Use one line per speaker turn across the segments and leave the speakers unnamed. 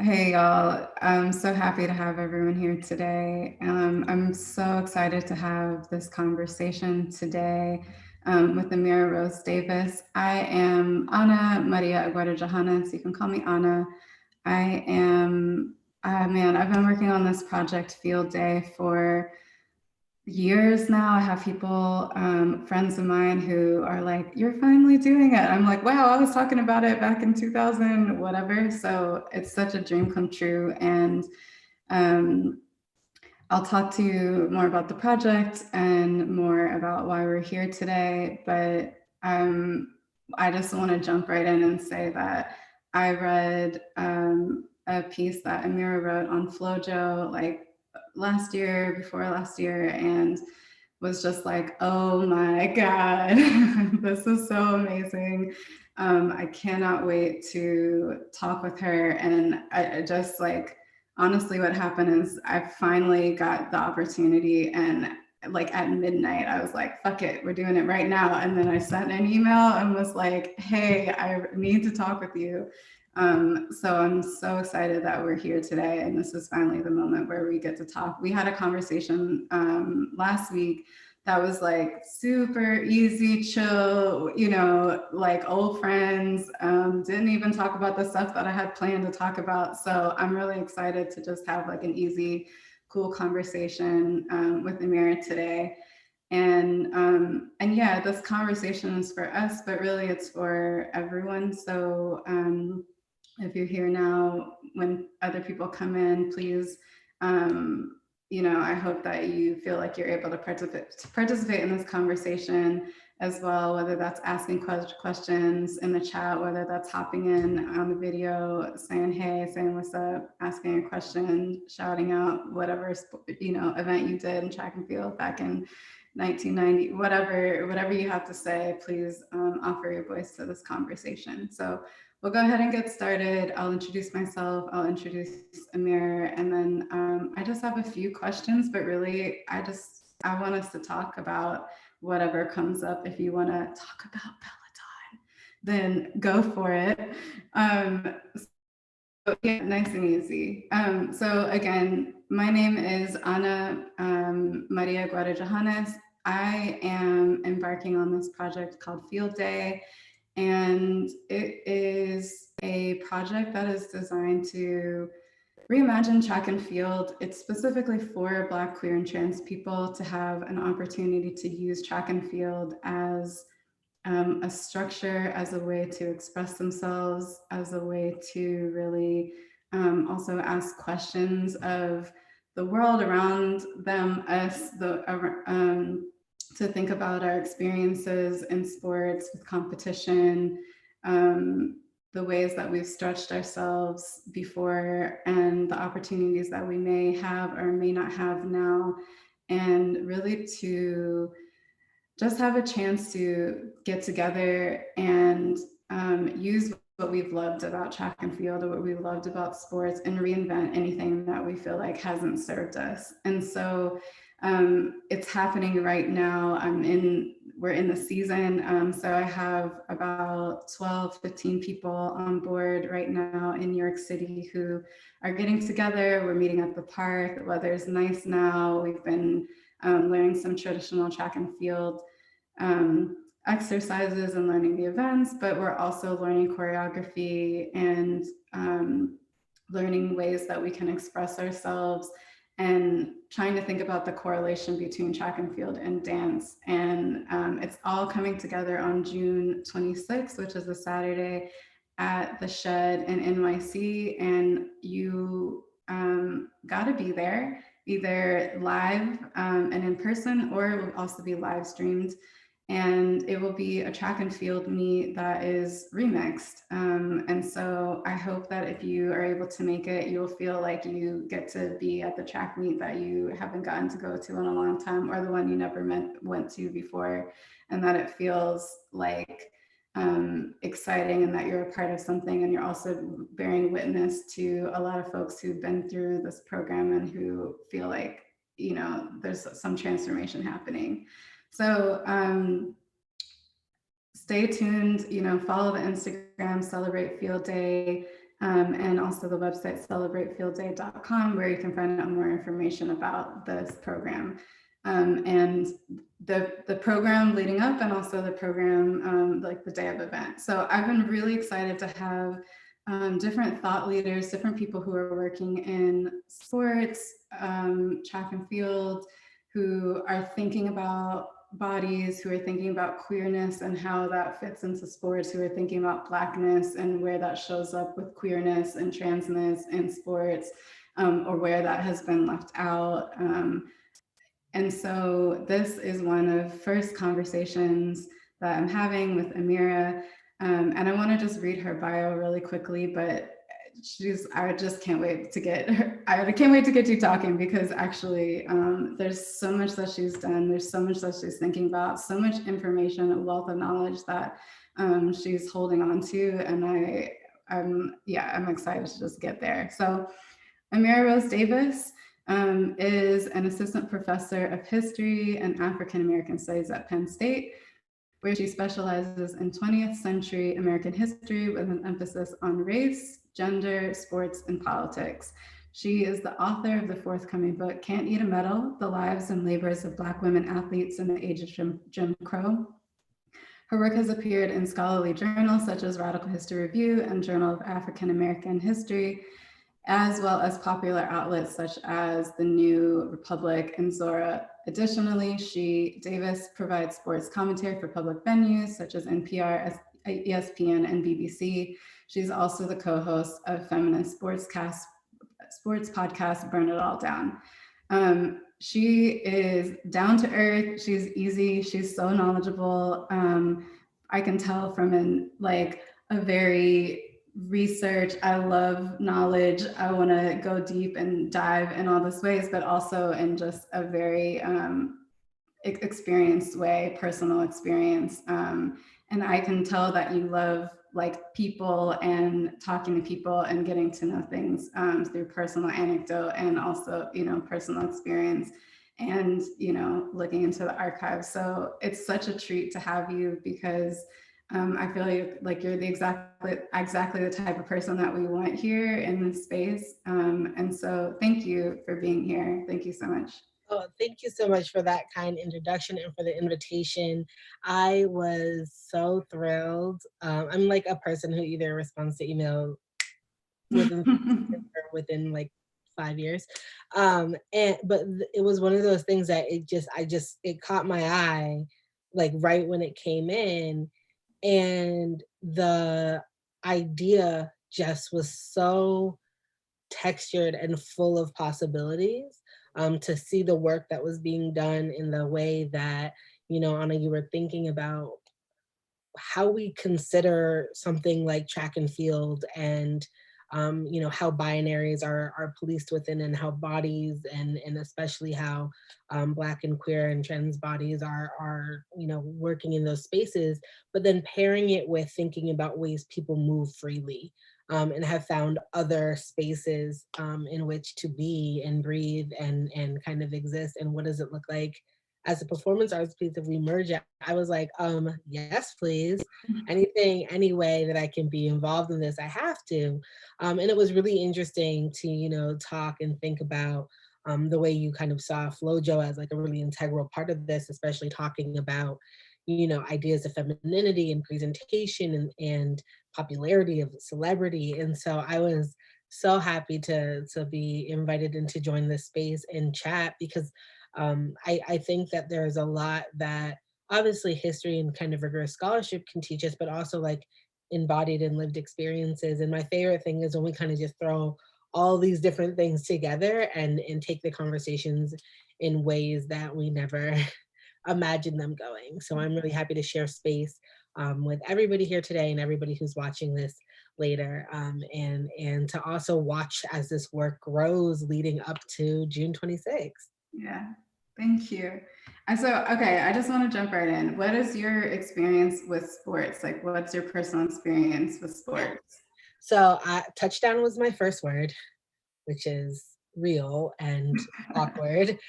Hey y'all, I'm so happy to have everyone here today. I'm so excited to have this conversation today with Amira Rose Davis. I am Ana Maria Aguero Johannes. You can call me Ana. I am, man, I've been working on this project Field Day for years now. I have people, friends of mine who are like, "You're finally doing it." I'm like, "Wow, I was talking about it back in 2000, whatever." So it's such a dream come true. And um, I'll talk to you more about the project and more about why we're here today. But I just want to jump right in and say that I read a piece that Amira wrote on Flojo like last year, before last year, and was just like, oh my God, this is so amazing. I cannot wait to talk with her. And I just like, honestly, what happened is I finally got the opportunity, and like at midnight, I was like, fuck it, we're doing it right now. And then I sent an email and was like, hey, I need to talk with you. So I'm so excited that we're here today, and this is finally the moment where we get to talk. We had a conversation last week that was like super easy, chill, like old friends. Didn't even talk about the stuff that I had planned to talk about. So I'm really excited to just have like an easy, cool conversation with Amira today. And yeah, this conversation is for us, but really it's for everyone. So if you're here now, when other people come in, please, I hope that you feel like you're able to participate in this conversation as well, whether that's asking questions in the chat, whether that's hopping in on the video, saying hey, saying what's up, asking a question, shouting out whatever, event you did in track and field back in 1990, whatever you have to say, please offer your voice to this conversation. So we'll go ahead and get started. I'll introduce myself, I'll introduce Amir, and then I just have a few questions, but really I want us to talk about whatever comes up. If you want to talk about Peloton, then go for it. So yeah, nice and easy. So again, my name is Ana Maria Guerra Johannes. I am embarking on this project called Field Day, and it is a project that is designed to reimagine track and field. It's specifically for Black, queer, and trans people to have an opportunity to use track and field as a structure, as a way to express themselves, as a way to really also ask questions of the world around them, us, to think about our experiences in sports with competition, the ways that we've stretched ourselves before, and the opportunities that we may have or may not have now, and really to just have a chance to get together and use what we've loved about track and field or what we loved about sports and reinvent anything that we feel like hasn't served us. And so it's happening right now. We're in the season. So I have about 12, 15 people on board right now in New York City who are getting together. We're meeting at the park. The weather's nice now. We've been learning some traditional track and field exercises and learning the events, but we're also learning choreography and learning ways that we can express ourselves and trying to think about the correlation between track and field and dance. And it's all coming together on June 26th, which is a Saturday at the Shed in NYC. And you got to be there, either live and in person, or it will also be live streamed. And it will be a track and field meet that is remixed. And so I hope that if you are able to make it, you'll feel like you get to be at the track meet that you haven't gotten to go to in a long time, or the one you never went to before, and that it feels like exciting and that you're a part of something, and you're also bearing witness to a lot of folks who've been through this program and who feel like, there's some transformation happening. So stay tuned, follow the Instagram, Celebrate Field Day. and also the website celebratefieldday.com, where you can find out more information about this program. And the program leading up, and also the program like the day of event. So I've been really excited to have different thought leaders, different people who are working in sports, track and field, who are thinking about bodies, who are thinking about queerness and how that fits into sports, who are thinking about Blackness and where that shows up with queerness and transness in sports, or where that has been left out. And so this is one of first conversations that I'm having with Amira. And I want to just read her bio really quickly, but I just can't wait to get her, I can't wait to get you talking, because actually there's so much that she's done. There's so much that she's thinking about, so much information, a wealth of knowledge that she's holding on to. And I'm excited to just get there. So Amira Rose Davis is an assistant professor of history and African American studies at Penn State, where she specializes in 20th century American history with an emphasis on race, gender, sports, and politics. She is the author of the forthcoming book, Can't Eat a Medal: The Lives and Labors of Black Women Athletes in the Age of Jim Crow. Her work has appeared in scholarly journals such as Radical History Review and Journal of African American History, as well as popular outlets such as the New Republic and Zora. Additionally, Davis provides sports commentary for public venues such as NPR, ESPN, and BBC. She's also the co-host of feminist sports podcast, Burn It All Down. She is down to earth. She's easy. She's so knowledgeable. I can tell from a very research. I love knowledge. I want to go deep and dive in all these ways, but also in just a very experienced way, personal experience. And I can tell that you love people and talking to people and getting to know things through personal anecdote and also, personal experience and, looking into the archives. So it's such a treat to have you, because I feel like you're the exactly the type of person that we want here in this space. And so thank you for being here. Thank you so much.
Oh, thank you so much for that kind introduction and for the invitation. I was so thrilled. I'm like a person who either responds to email within or within 5 years. But it was one of those things that it caught my eye right when it came in. And the idea just was so textured and full of possibilities. To see the work that was being done in the way that, Anna, you were thinking about how we consider something like track and field and how binaries are policed within, and how bodies and especially how Black and queer and trans bodies are working in those spaces, but then pairing it with thinking about ways people move freely and have found other spaces in which to be and breathe and kind of exist. And what does it look like as a performance arts piece if we merge it? I was like, yes, please. Anything, any way that I can be involved in this, I have to. And it was really interesting to, talk and think about the way you kind of saw FloJo as a really integral part of this, especially talking about, ideas of femininity and presentation and popularity of celebrity. And so I was so happy to be invited and to join this space and chat, because I think that there's a lot that obviously history and kind of rigorous scholarship can teach us, but also embodied and lived experiences. And my favorite thing is when we kind of just throw all these different things together and take the conversations in ways that we never imagined them going. So I'm really happy to share space with everybody here today and everybody who's watching this later, and to also watch as this work grows leading up to June 26th.
Yeah, thank you. And so, okay, I just want to jump right in. What is your experience with sports? What's your personal experience with sports?
So touchdown was my first word, which is real and awkward.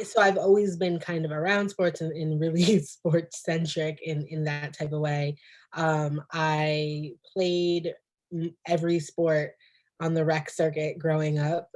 So I've always been kind of around sports and really sports centric in that type of way. I played every sport on the rec circuit growing up.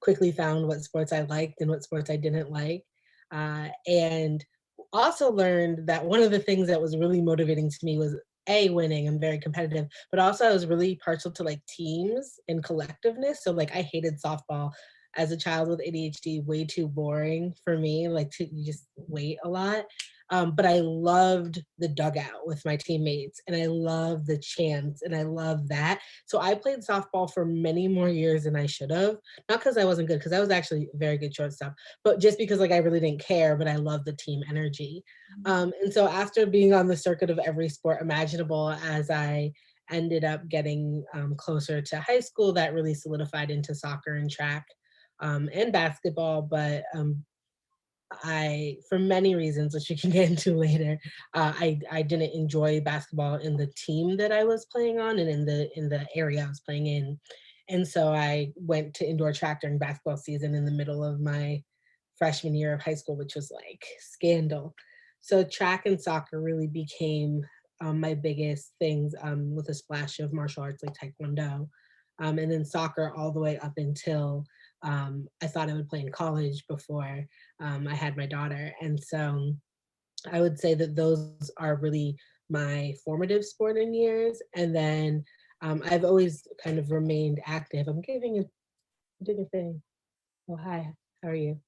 Quickly found what sports I liked and what sports I didn't like. And also learned that one of the things that was really motivating to me was winning. I'm very competitive, but also I was really partial to like teams and collectiveness. So like I hated softball as a child with ADHD, way too boring for me, like to you just wait a lot. But I loved the dugout with my teammates and I love the chants and I love that. So I played softball for many more years than I should have. Not because I wasn't good, because I was actually a very good shortstop, but just because like I really didn't care, but I love the team energy. And so after being on the circuit of every sport imaginable, as I ended up getting closer to high school, that really solidified into soccer and track and basketball. But for many reasons, which we can get into later, I didn't enjoy basketball in the team that I was playing on and in the area I was playing in. And so I went to indoor track during basketball season in the middle of my freshman year of high school, which was like scandal. So track and soccer really became my biggest things, with a splash of martial arts like Taekwondo. And then soccer all the way up until I thought I would play in college before I had my daughter. And so I would say that those are really my formative sporting years. And then I've always kind of remained active. I'm doing a thing. Oh, hi, how are you?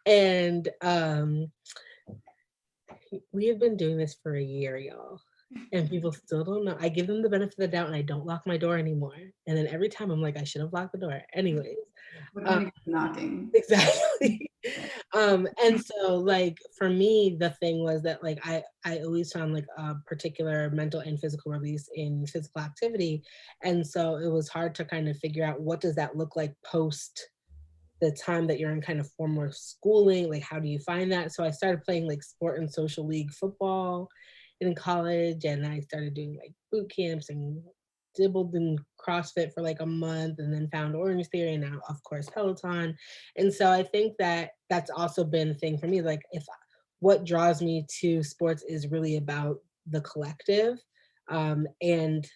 And we have been doing this for a year, y'all. And people still don't know. I give them the benefit of the doubt and I don't lock my door anymore. And then every time I'm like, I should have locked the door. Anyways,
What
um,
when you get knocking?
exactly. And so like for me, the thing was that like I always found like a particular mental and physical release in physical activity. And so it was hard to kind of figure out what does that look like post the time that you're in kind of formal schooling, like how do you find that? So I started playing like sport and social league football in college, and I started doing like boot camps and dibbled in CrossFit for like a month, and then found Orange Theory, and now of course Peloton. And so I think that that's also been a thing for me. Like if what draws me to sports is really about the collective, and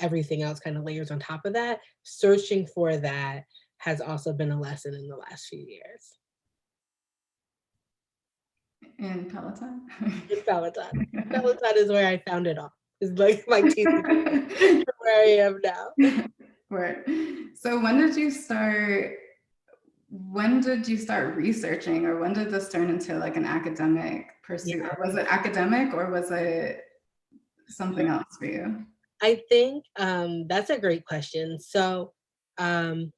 everything else kind of layers on top of that. Searching for that has also been a lesson in the last few years.
In Peloton?
In Peloton. Peloton is where I found it all. It's like my teacher for where I am now.
Word. So when did you start researching, or when did this turn into like an academic pursuit?
Yeah.
Or was it academic, or was it something else for you?
I think that's a great question. So um,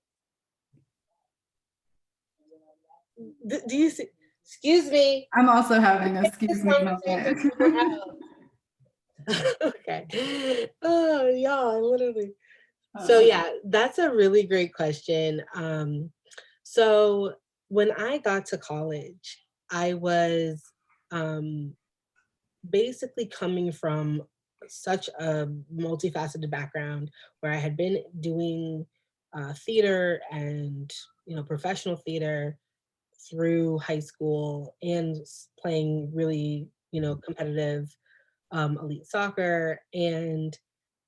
do you see, excuse me,
I'm also having a
this
excuse me
conversation somewhere
moment.
else. Okay. Oh, y'all, I literally. So yeah, that's a really great question. So when I got to college, I was um, basically coming from such a multifaceted background where I had been doing theater and professional theater through high school and playing really competitive elite soccer. And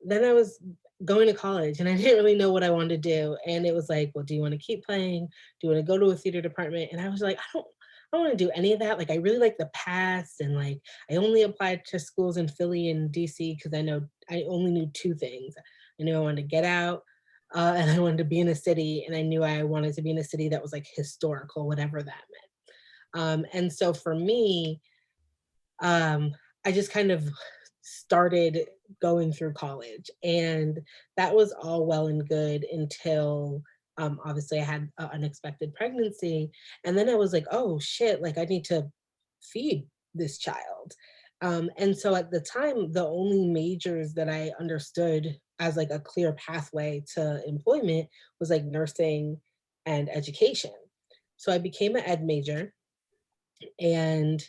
then I was going to college and I didn't really know what I wanted to do. And it was like, well, do you want to keep playing? Do you want to go to a theater department? And I was like, I don't want to do any of that. Like I really like the past, and like I only applied to schools in Philly and DC because I only knew two things. I knew I wanted to get out, and I wanted to be in a city, and I knew I wanted to be in a city that was like historical, whatever that meant. And so for me, um, I just kind of started going through college, and that was all well and good until obviously I had an unexpected pregnancy, and then I was like, oh shit, like I need to feed this child. And so at the time, the only majors that I understood as like a clear pathway to employment was like nursing and education. So I became an ed major, and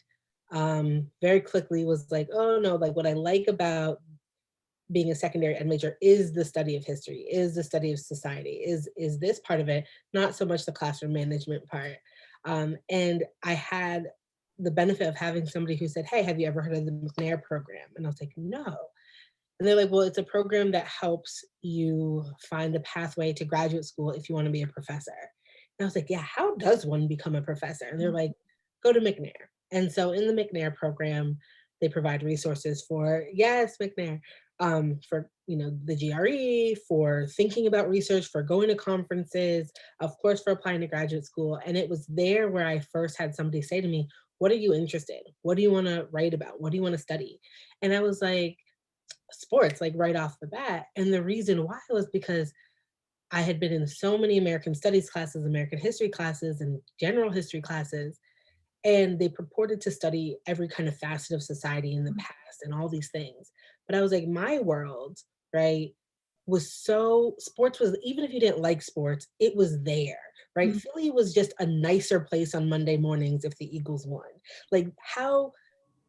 very quickly was like, oh no, like what I like about being a secondary ed major is the study of history, is the study of society, is this part of it, not so much the classroom management part. And I had the benefit of having somebody who said, hey, have you ever heard of the McNair program? And I was like, no. And they're like, well, it's a program that helps you find a pathway to graduate school if you want to be a professor. And I was like, yeah, how does one become a professor? And they're like, go to McNair. And so in the McNair program, they provide resources for, yes, McNair, for, you know, the GRE, for thinking about research, for going to conferences, of course, for applying to graduate school. And it was there where I first had somebody say to me, what are you interested in? What do you want to write about? What do you want to study? And I was like, sports, like right off the bat. And the reason why was because I had been in so many American studies classes, American history classes, and general history classes, and they purported to study every kind of facet of society in the past and all these things. But I was like, my world, right, was so sports was, even if you didn't like sports, it was there, right? Philly was just a nicer place on Monday mornings if the Eagles won. Like how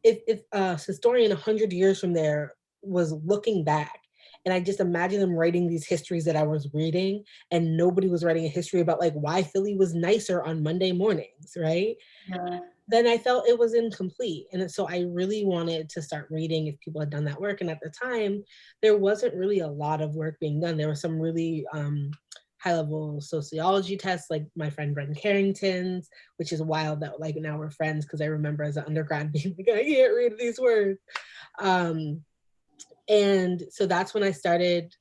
if a historian 100 years from there was looking back, and I just imagine them writing these histories that I was reading, and nobody was writing a history about like why Philly was nicer on Monday mornings, right?
Yeah.
Then I felt it was incomplete. And so I really wanted to start reading if people had done that work. And at the time, there wasn't really a lot of work being done. There were some really high level sociology tests, like my friend Bren Carrington's, which is wild that like now we're friends because I remember as an undergrad being like, I can't read these words. Um, and so that's when I started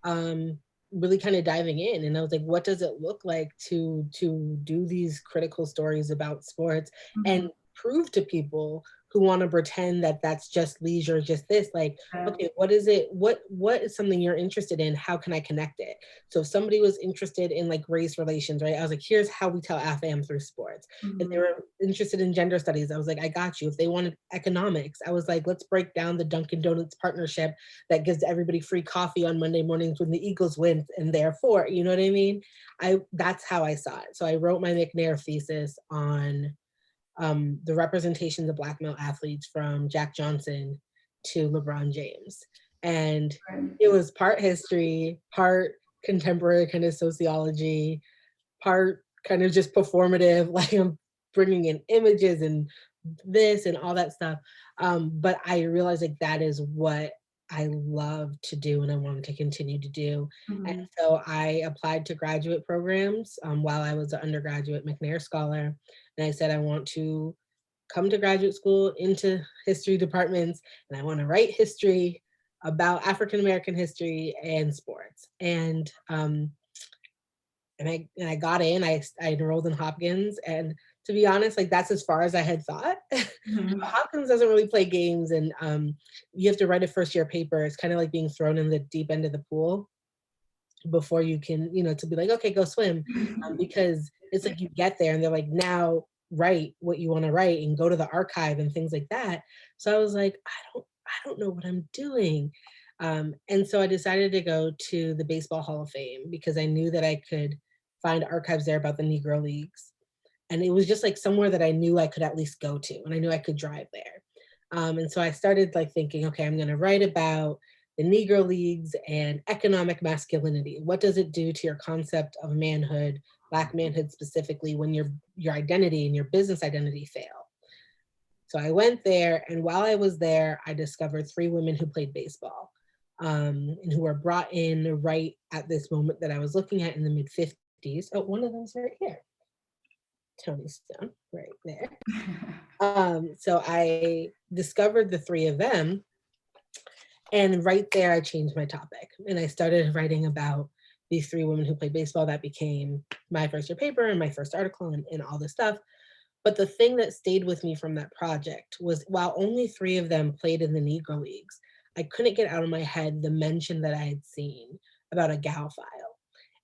um, really kind of diving in, and I was like, what does it look like to do these critical stories about sports and
Mhm.
prove to people who want to pretend that that's just leisure, just this, like,
Yeah.
okay, what is it, what is something you're interested in, how can I connect it? So if somebody was interested in like race relations, right, I was like, here's how we tell AFAM through sports. If they
Mhm.
were interested in gender studies, I was like, I got you. If they wanted economics, I was like, let's break down the Dunkin' Donuts partnership that gives everybody free coffee on Monday mornings when the Eagles win, and therefore, you know what I mean? That's how I saw it. So I wrote my McNair thesis on the representations of Black male athletes from Jack Johnson to LeBron James. And
Right.
it was part history, part contemporary kind of sociology, part kind of just performative, like I'm bringing in images and this and all that stuff. But I realized like that is what I love to do and I wanted to continue to do. And
Mhm.
so I applied to graduate programs while I was an undergraduate McNair scholar. And I said, I want to come to graduate school into history departments and I want to write history about African American history and sports. And I got in. I enrolled in Hopkins, and to be honest, like that's as far as I had thought.
Mhm.
Hopkins doesn't really play games, and you have to write a first year paper. It's kind of like being thrown in the deep end of the pool before you can, to be like, okay, go swim, because it's like you get there and they're like, now write what you want to write and go to the archive and things like that. So I was like, I don't know what I'm doing. And so I decided to go to the Baseball Hall of Fame because I knew that I could find archives there about the Negro Leagues. And it was just like somewhere that I knew I could at least go to, and I knew I could drive there. And so I started like thinking, okay, I'm going to write about the Negro Leagues and economic masculinity. What does it do to your concept of manhood, Black manhood specifically, when your identity and your business identity fail? So I went there, and while I was there, I discovered three women who played baseball, and who were brought in right at this moment that I was looking at in the mid 50s. Oh, one of them's right here, Tony Stone, right there. So I discovered the three of them, and right there I changed my topic, and I started writing about these three women who played baseball. That became my first year paper and my first article and all this stuff. But the thing that stayed with me from that project was while only three of them played in the Negro Leagues, I couldn't get out of my head the mention that I had seen about a Gal file.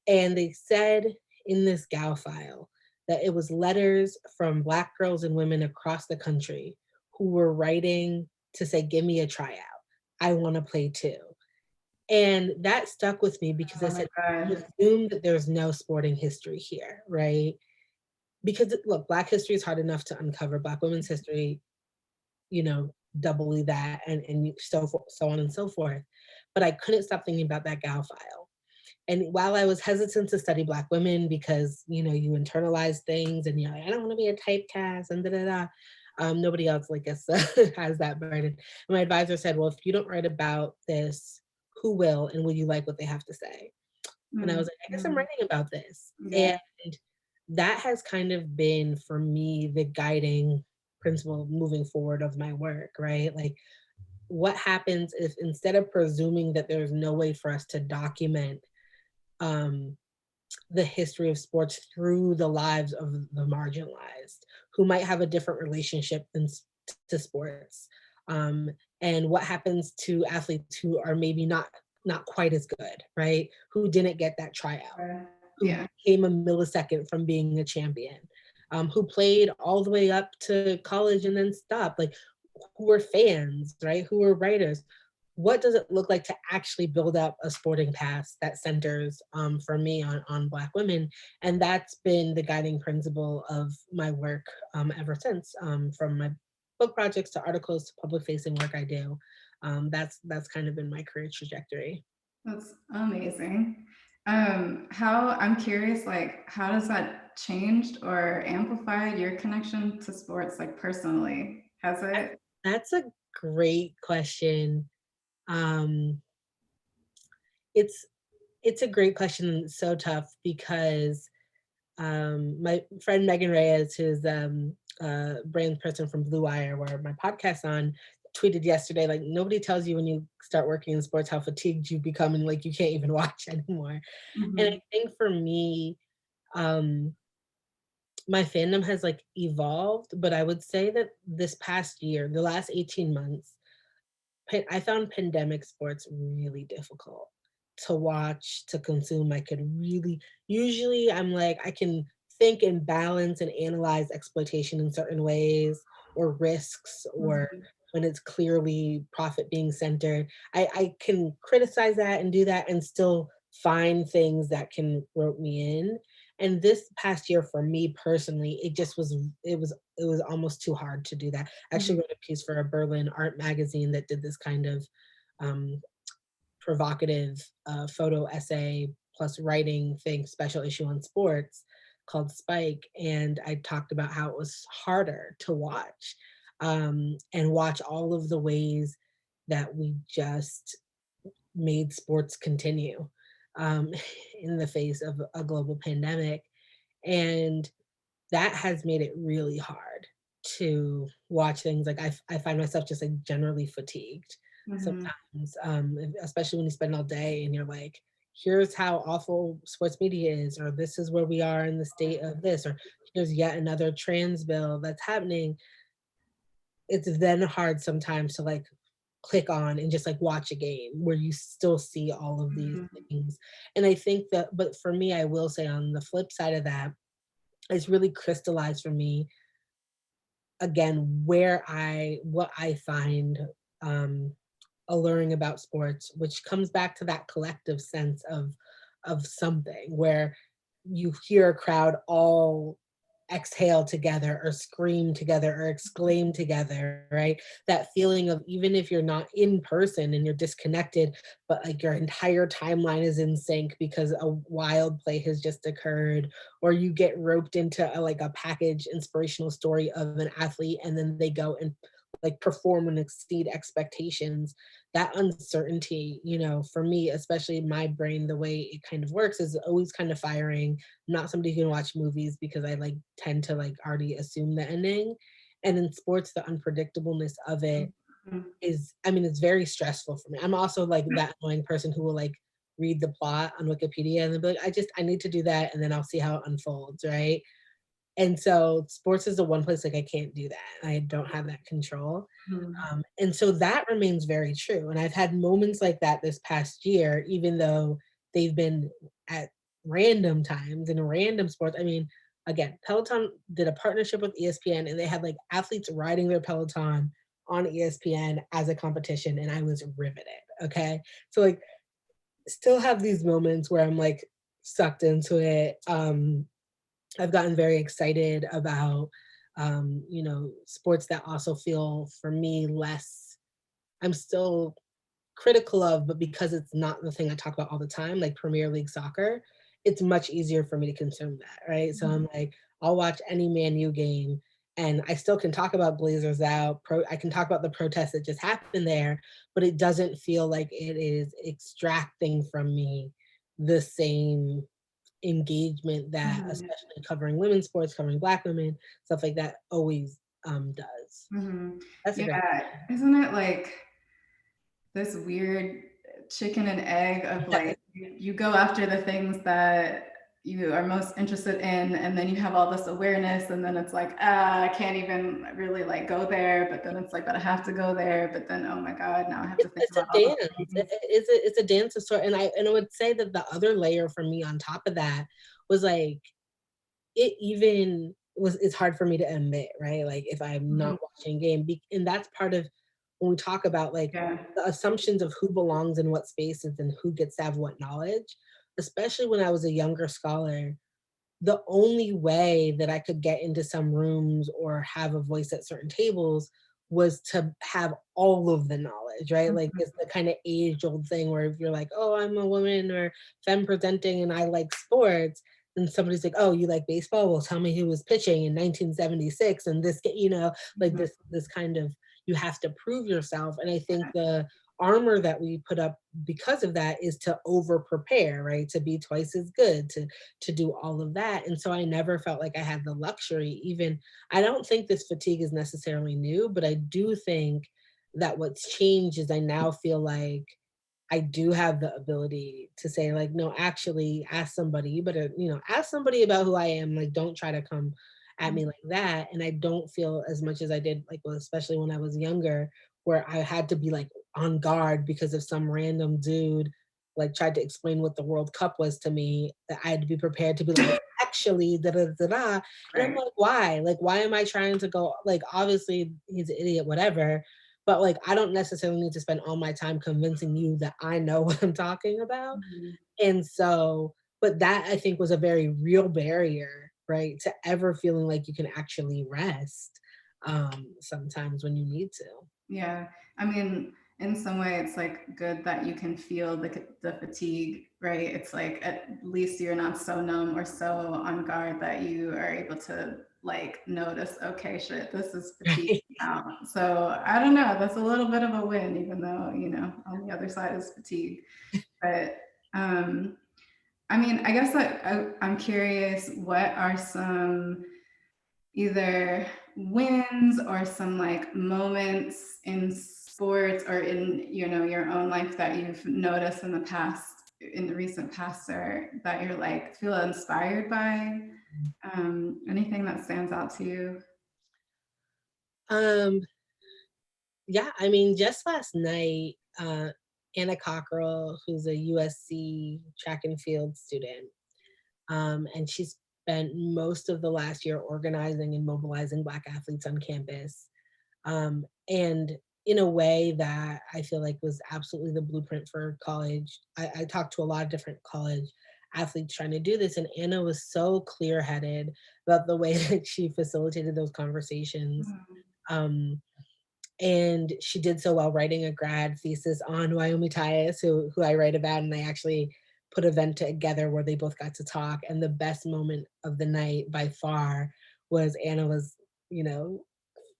And they said in this Gal file that it was letters from Black girls and women across the country who were writing to say, give me a tryout. I want to play too. And that stuck with me because I
Oh my
said, you
God.
assume that there's no sporting history here, right? Because look, Black history is hard enough to uncover. Black women's history, doubly that, and so on and so forth. But I couldn't stop thinking about that Gal file. And while I was hesitant to study Black women because you internalize things and you're like, I don't want to be a typecast and da da da. Nobody else, like us, has that burden. And my advisor said, well, if you don't write about this, who will, and will you like what they have to say? And I was like, I guess I'm
Mhm.
writing about this. And
Yeah.
that has kind of been for me the guiding principle moving forward of my work, right? Like, what happens if instead of presuming that there's no way for us to document um, the history of sports through the lives of the marginalized who might have a different relationship to sports, um, and what happens to athletes who are maybe not quite as good, right, who didn't get that tryout, who
Yeah.
became a millisecond from being a champion, who played all the way up to college and then stopped, like who were fans, right, who were writers. What does it look like to actually build up a sporting past that centers, for me, on Black women? And that's been the guiding principle of my work, ever since, from my book projects to articles to public facing work I do. That's kind of been my career trajectory.
That's amazing. How I'm curious, like, how does that changed or amplified your connection to sports, like personally? Has
That's,
it?
that's a great question. Um, it's it's a great question and it's so tough because my friend Megan Reyes, who's brand person from Blue Wire, where my podcast's on, tweeted yesterday, like, nobody tells you when you start working in sports how fatigued you become and like you can't even watch anymore. And I
Mhm.
think for me, um, my fandom has like evolved, but I would say that this past year, the last 18 months, I found pandemic sports really difficult to watch, to consume. I could really, usually I'm like, I can think and balance and analyze exploitation in certain ways or risks or
Mhm.
when it's clearly profit being centered. I can criticize that and do that and still find things that can rope me in. And this past year for me personally, it just was it was almost too hard to do that. I actually
Mhm.
wrote a piece for a Berlin art magazine that did this kind of um, provocative photo essay plus writing thing, special issue on sports called Spike. And I talked about how it was harder to watch, and watch all of the ways that we just made sports continue, um, in the face of a global pandemic. And that has made it really hard to watch things. Like I find myself just like generally fatigued
Mhm.
sometimes, especially when you spend all day and you're like, here's how awful sports media is, or this is where we are in the state of this, or here's yet another trans bill that's happening. It's then hard sometimes to like click on and just like watch a game where you still see all of these
Mhm.
things. And I think that, but for me, I will say on the flip side of that, it's really crystallized for me again what I find um alluring about sports, which comes back to that collective sense of something where you hear a crowd all exhale together or scream together or exclaim together, right? That feeling of even if you're not in person and you're disconnected, but like your entire timeline is in sync because a wild play has just occurred, or you get roped into like a package inspirational story of an athlete and then they go and like perform and exceed expectations. That uncertainty, for me, especially my brain, the way it kind of works is always kind of firing. I'm not somebody who can watch movies because I like tend to like already assume the ending. And in sports, the unpredictableness of it
Mhm.
is, I mean, it's very stressful for me. I'm also like that annoying person who will like read the plot on Wikipedia and then be like, I need to do that and then I'll see how it unfolds, right? And so sports is the one place like I can't do that. I don't have that control.
Mhm.
And so that remains very true. And I've had moments like that this past year, even though they've been at random times in random sports. I mean, again, Peloton did a partnership with ESPN and they had like athletes riding their Peloton on ESPN as a competition, and I was riveted. Okay. So, like, still have these moments where I'm like sucked into it. I've gotten very excited about, sports that also feel for me less, I'm still critical of, but because it's not the thing I talk about all the time, like Premier League soccer, it's much easier for me to consume that, right? So I'm like, I'll watch any Man U game And I still can talk about Blazers Out. I can talk about the protests that just happened there, but it doesn't feel like it is extracting from me the same engagement that,
Mhm.
especially covering women's sports, covering Black women, stuff like that, always does.
Mhm.
That's a great
Yeah, isn't it like this weird chicken and egg of
yes.
like you go after the things that you are most interested in, and then you have all this awareness, and then it's like, I can't even really like go there, but then it's like, but I have to go there, but then oh my God, now I have to think
It's a
about all the
dance.
things.
It's a dance of sort, and I would say that the other layer for me on top of that was like it even was it's hard for me to admit, right? Like if I'm
Mhm.
not watching a game, and that's part of when we talk about like
Yeah.
the assumptions of who belongs in what spaces and who gets to have what knowledge, especially when I was a younger scholar. The only way that I could get into some rooms or have a voice at certain tables was to have all of the knowledge, right? Like
Mhm.
it's the kind of age old thing where if you're like, oh, I'm a woman or femme presenting and I like sports, and somebody's like, oh, you like baseball? Well, tell me who was pitching in 1976 and this, like
Mhm.
this kind of you have to prove yourself. And I think the armor that we put up because of that is to over prepare, right? To be twice as good, to do all of that. And so I never felt like I had the luxury, even I don't think this fatigue is necessarily new, but I do think that what's changed is I now feel like I do have the ability to say, like, no, actually ask somebody, but ask somebody about who I am. Like, don't try to come at me like that. And I don't feel as much as I did, like, well, especially when I was younger, where I had to be like on guard because if some random dude like tried to explain what the World Cup was to me, that I had to be prepared to be like, actually, da da da da. And I'm
Right.
like, why? Like, why am I trying to go? Like, obviously, he's an idiot, whatever, but like I don't necessarily need to spend all my time convincing you that I know what I'm talking about.
Mhm.
And so, but that I think was a very real barrier, right? To ever feeling like you can actually rest sometimes when you need to.
Yeah. I mean, in some way, it's like good that you can feel the fatigue, right? It's like at least you're not so numb or so on guard that you are able to like notice, okay, shit, this is fatigue
Right.
now. So I don't know. That's a little bit of a win, even though, on the other side is fatigue. But um, I mean, I guess I'm curious, what are some either wins or some like moments in sports or in your own life that you've noticed in the recent past, or that you're like feel inspired by, anything that stands out to you?
Um, yeah, I mean, just last night, Anna Cockrell, who's a USC track and field student, and she spent most of the last year organizing and mobilizing Black athletes on campus. And in a way that I feel like was absolutely the blueprint for college. I talked to a lot of different college athletes trying to do this, and Anna was so clear headed about the way that she facilitated those conversations.
Mhm.
Um, and she did so while writing a grad thesis on Wyoming Tyus, who I write about, and I actually put a event together where they both got to talk. And the best moment of the night by far was Anna was, you know,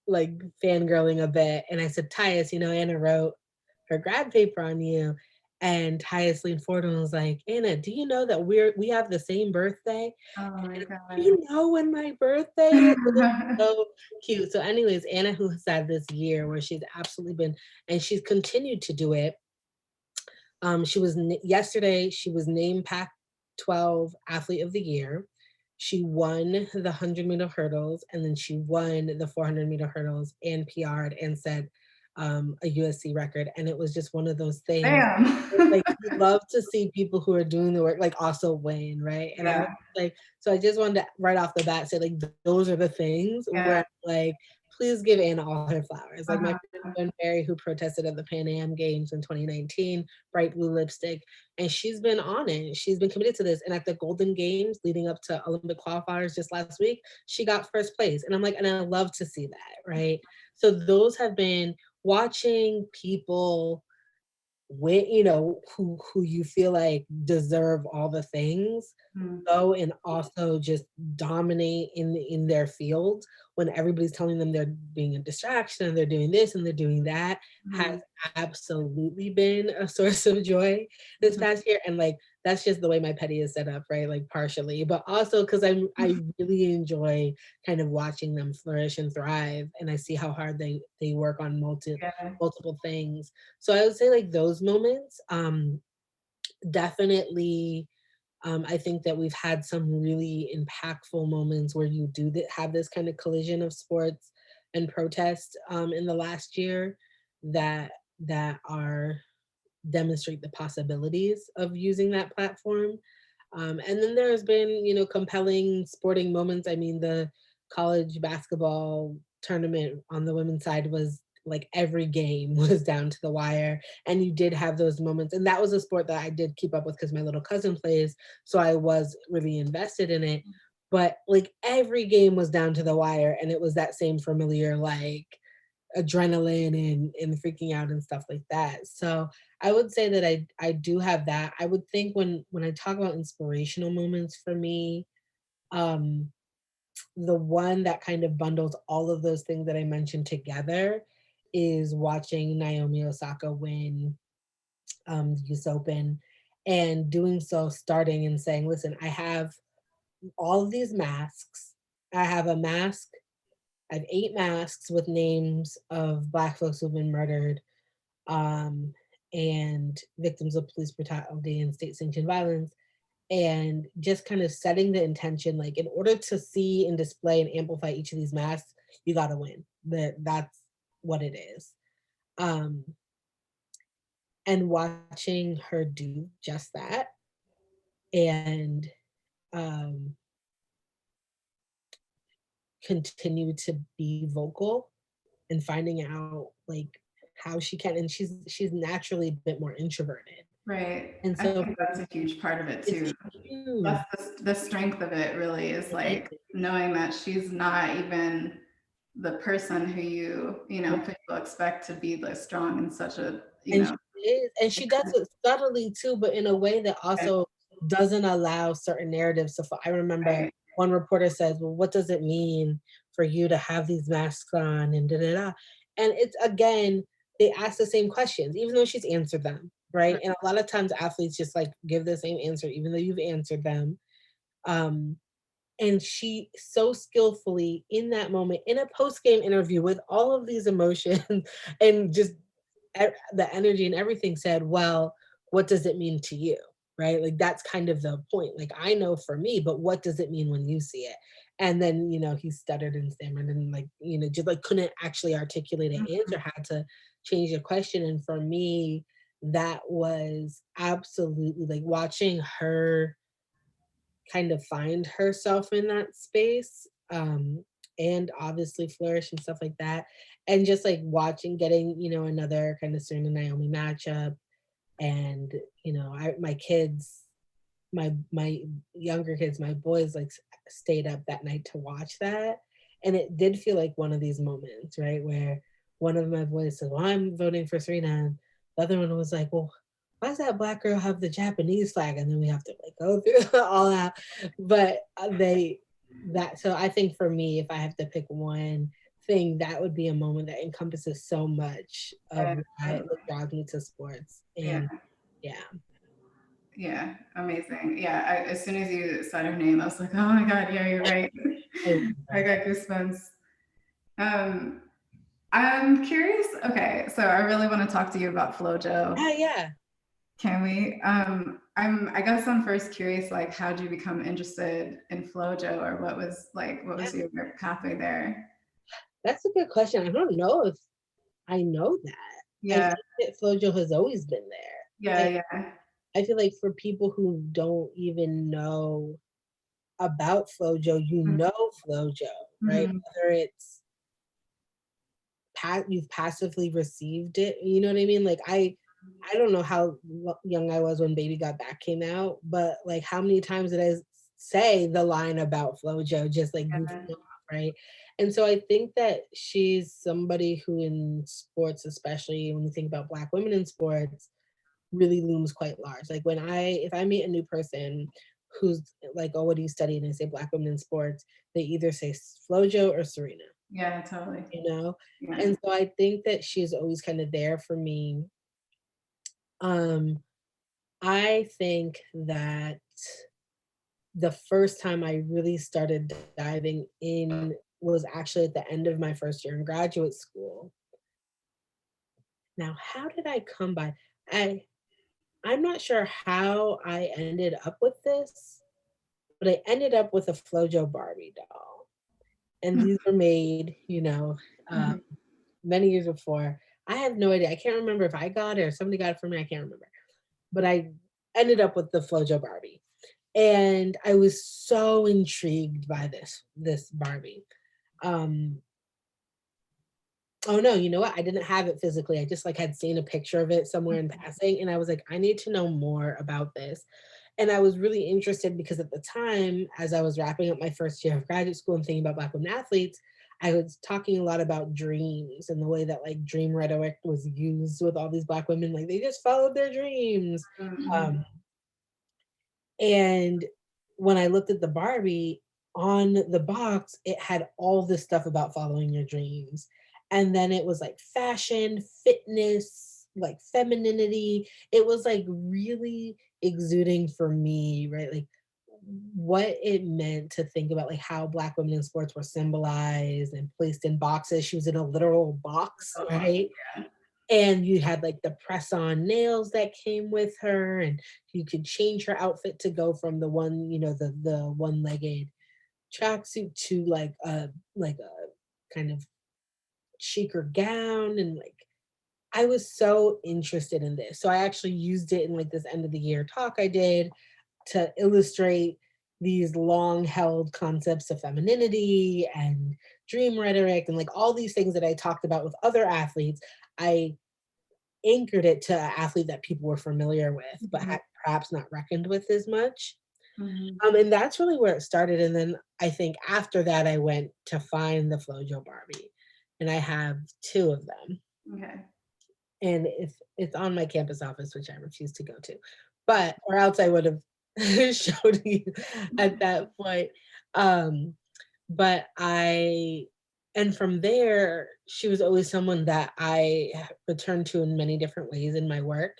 like fangirling a bit. And I said, Tyus, Anna wrote her grad paper on you. And Tyus leaned forward and was like, Anna, do you know that we have the same birthday?
Oh my
And
God.
you know when my birthday is? It was so cute. So, anyways, Anna, who has had this year where she's absolutely been, and she's continued to do it. Yesterday, she was named Pac-12 Athlete of the Year. She won the 100-meter hurdles, and then she won the 400-meter hurdles and PR'd and set a USC record. And it was just one of those things. It's
Damn.
like you love to see people who are doing the work like also win, right? And I was
Yeah.
like, so I just wanted to right off the bat say like those are the things
Yeah.
where like please give Anna all her flowers. Like my
Uh-huh.
friend Barry, who protested at the Pan Am Games in 2019, bright blue lipstick, and she's been on it. She's been committed to this. And at the Golden Games leading up to Olympic qualifiers just last week, she got first place. And I'm like, and I love to see that, right? So those have been watching people who you feel like deserve all the things
Mhm.
go and also just dominate in their field when everybody's telling them they're being a distraction and they're doing this and they're doing that, has
Mhm.
absolutely been a source of joy this
Mhm.
past year. And like that's just the way my petty is set up, right? Like partially, but also because I really enjoy kind of watching them flourish and thrive, and I see how hard they work on
Yeah.
multiple things. So I would say like those moments, definitely. I think that we've had some really impactful moments where you do have this kind of collision of sports and protest in the last year that are demonstrate the possibilities of using that platform. And then there's been, compelling sporting moments. I mean, the college basketball tournament on the women's side was like every game was down to the wire. And you did have those moments. And that was a sport that I did keep up with because my little cousin plays. So I was really invested in it. But like every game was down to the wire. And it was that same familiar, like, adrenaline and freaking out and stuff like that. So I would say that I do have that. I would think when I talk about inspirational moments for me, um, the one that kind of bundles all of those things that I mentioned together is watching Naomi Osaka win the US Open, and doing so starting and saying, listen, I have all of these masks. I have a mask, I have 8 masks with names of Black folks who've been murdered, um, and victims of police brutality and state sanctioned violence, and just kind of setting the intention, like, in order to see and display and amplify each of these masks, you got to win. That's what it is. Um, and watching her do just that, and um, continue to be vocal and finding out like how she can, and she's naturally a bit more introverted,
Right.
and
I
so
think
for
that's a huge part of it
it's
too.
huge.
That's the strength of it really is
It
like
is.
knowing that she's not even the person who people expect to be like strong in such a,
And she is, and she does it subtly too, but in a way that also doesn't allow certain narratives to I remember
right,
one reporter says, "Well, what does it mean for you to have these masks on?" and da da da. And it's again, they ask the same questions, even though she's answered them, right?
right.
And a lot of times athletes just like give the same answer, even though you've answered them. Um, and she so skillfully in that moment, in a post-game interview with all of these emotions and just the energy and everything, said, well, what does it mean to you? Right? Like that's kind of the point. Like I know for me, but what does it mean when you see it? And then, he stuttered and stammered and like, just like couldn't actually articulate an
Mhm.
answer, had to change the question. And for me, that was absolutely like watching her kind of find herself in that space, and obviously flourish and stuff like that. And just like watching, getting, another kind of Serena Naomi matchup. And, my kids, my younger kids, my boys like stayed up that night to watch that. And it did feel like one of these moments, right? Where one of my boys said, well, I'm voting for Serena. And the other one was like, well, why does that black girl have the Japanese flag? And then we have to like go through all that. But so I think for me, if I have to pick one thing, that would be a moment that encompasses so much of
Yeah,
why it draws me to sports.
yeah,
And yeah.
yeah, amazing. Yeah, as soon as you said her name, I was like, oh my God, yeah, you're right.
I love
I
that.
got goosebumps. Um, I'm curious. Okay, so I really want to talk to you about FloJo.
Yeah.
Can we? I guess I'm first curious, like, how did you become interested in FloJo, or what
Yeah.
was your pathway there?
That's a good question. I don't know if I know that. I
Yeah,
think that FloJo has always been there.
yeah, yeah.
I feel like for people who don't even know about FloJo, FloJo, right?
Mm-hmm.
Whether it's you've passively received it, you know what I mean? Like I don't know how young I was when Baby Got Back came out, but like how many times did I say the line about FloJo just like goofing off, right? And so I think that she's somebody who in sports, especially when you think about Black women in sports, really looms quite large. Like if I meet a new person who's like, oh, what do you study? And I say Black women in sports, they either say Flojo or Serena,
Yeah, totally.
you know?
Yeah.
And so I think that she's always kind of there for me. Um, I think that the first time I really started diving in was actually at the end of my first year in graduate school. Now, how did I come by? I I'm not sure how I ended up with this, but I ended up with a Flojo Barbie doll. And these were made, um,
Mhm.
many years before. I have no idea. I can't remember if I got it or somebody got it for me. I can't remember. But I ended up with the Flojo Barbie. And I was so intrigued by this Barbie. Um, oh no, you know what? I didn't have it physically. I just like had seen a picture of it somewhere in passing, and I was like, I need to know more about this. And I was really interested because at the time, as I was wrapping up my first year of graduate school and thinking about Black women athletes, I was talking a lot about dreams and the way that like dream rhetoric was used with all these Black women, like they just followed their dreams.
Mhm.
Um, and when I looked at the Barbie, on the box, it had all this stuff about following your dreams. And then it was like fashion, fitness, like femininity. It was like really exuding for me, right? Like what it meant to think about like how Black women in sports were symbolized and placed in boxes. She was in a literal box, right? And you had like the press on nails that came with her, and you could change her outfit to go from the one, the one-legged tracksuit to like a kind of chicer gown. And like I was so interested in this, so I actually used it in like this end of the year talk I did to illustrate these long held concepts of femininity and dream rhetoric and like all these things that I talked about with other athletes. I anchored it to an athlete that people were familiar with, but
Mhm.
had perhaps not reckoned with as much.
Mhm.
And that's really where it started. And then I think after that, I went to find the Flojo Barbie, and I have two of them.
Okay.
And it's on my campus office, which I refuse to go to, but or else I would have showed you at that point. Um, but I and from there, she was always someone that I returned to in many different ways in my work.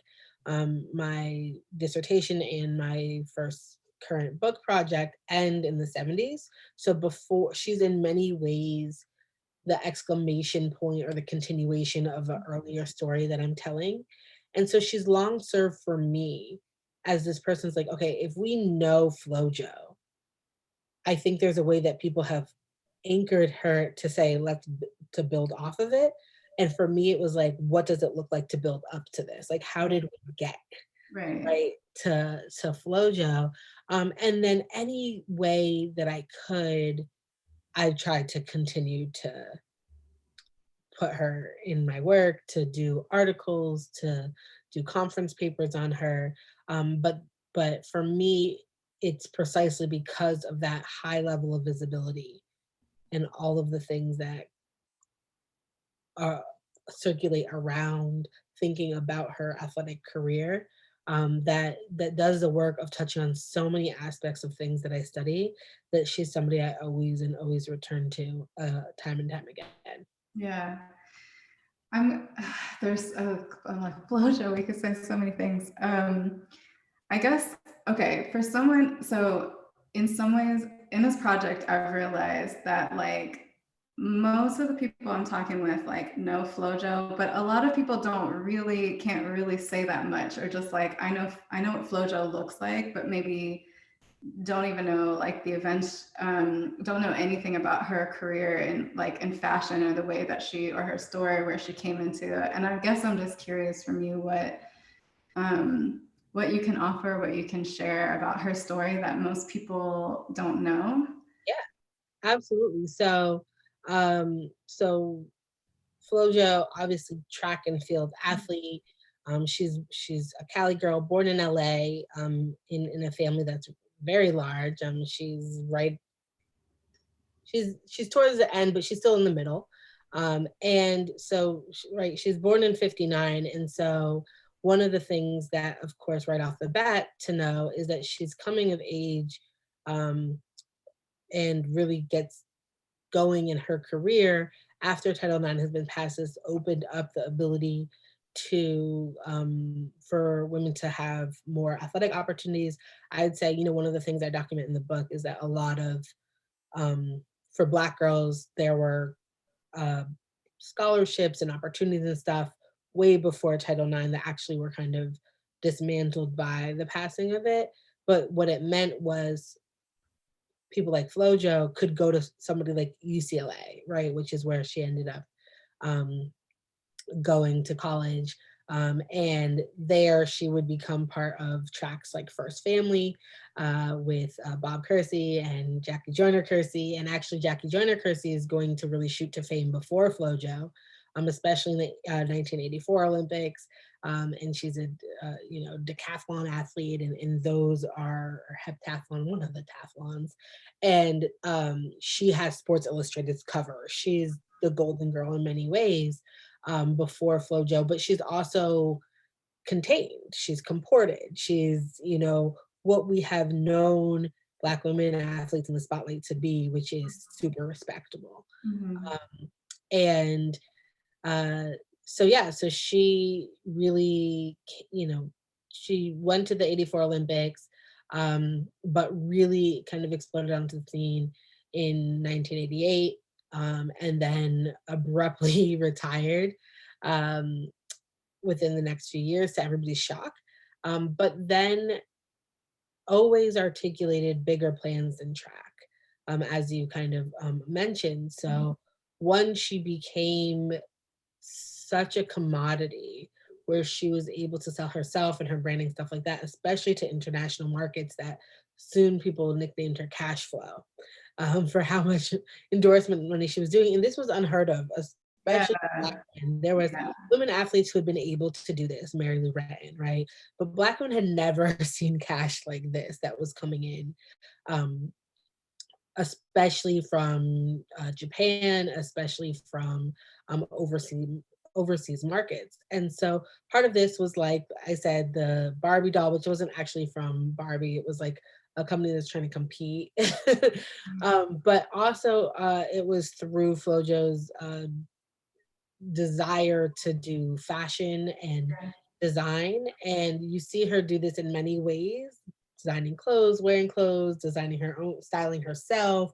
My dissertation and my first current book project end in the 70s. So before she's in many ways the exclamation point or the continuation of an earlier story that I'm telling. And so she's long served for me as this person's like, okay, if we know Flojo, I think there's a way that people have anchored her to say, to build off of it. And for me, it was like, what does it look like to build up to this? Like, how did we get
Right.
right to Flojo? And then any way that I could, I tried to continue to put her in my work, to do articles, to do conference papers on her. But for me, it's precisely because of that high level of visibility and all of the things that uh, circulate around thinking about her athletic career. That does the work of touching on so many aspects of things that I study. That she's somebody I always and always return to, time and time again.
Yeah. I'm there's I'm like Flojo, we could say so many things. I guess okay, for someone so in some ways in this project I've realized that like most of the people I'm talking with like know Flojo, but a lot of people can't really say that much or just like I know what Flojo looks like, but maybe don't even know like the events, don't know anything about her career in like in fashion or the way that she or her story where she came into it. And I guess I'm just curious from you what you can offer, what you can share about her story that most people don't know.
Yeah, absolutely. So Flojo, obviously track and field athlete. She's a Cali girl, born in LA, in a family that's very large. She's towards the end, but she's still in the middle. And so, right, she's born in '59, and so one of the things that, of course, right off the bat to know is that she's coming of age, um, and really gets going in her career after Title IX has been passed, has opened up the ability to for women to have more athletic opportunities. I'd say, one of the things I document in the book is that a lot of um, for Black girls, there were uh, scholarships and opportunities and stuff way before Title IX that actually were kind of dismantled by the passing of it. But what it meant was people like Flojo could go to somebody like UCLA, right, which is where she ended up um, going to college. And there she would become part of tracks like First Family with Bob Kersey and Jackie Joyner Kersey. And actually, Jackie Joyner Kersey is going to really shoot to fame before Flojo, especially in the 1984 Olympics. And she's a decathlon athlete, and those are or heptathlon, one of the tathlons. And she has Sports Illustrated's cover. She's the golden girl in many ways before FloJo, but she's also contained. She's comported. She's, what we have known Black women athletes in the spotlight to be, which is super respectable.
Mhm.
And uh, so, yeah, so she really, she went to the 84 Olympics, but really kind of exploded onto the scene in 1988, and then abruptly retired um, within the next few years to everybody's shock. But then always articulated bigger plans than track, as you kind of mentioned. So once she became such a commodity where she was able to sell herself and her branding, stuff like that, especially to international markets that soon people nicknamed her cash flow for how much endorsement money she was doing. And this was unheard of,
Yeah,
especially for Black women. There was
yeah.
women athletes who had been able to do this, Mary Lou Retton, right? But Black women had never seen cash like this that was coming in. Um, especially from Japan, especially from overseas markets. And so part of this was, like I said, the Barbie doll, which wasn't actually from Barbie. It was like a company that's trying to compete. But also it was through Flojo's desire to do fashion and design. And you see her do this in many ways: designing clothes, wearing clothes, designing her own, styling herself,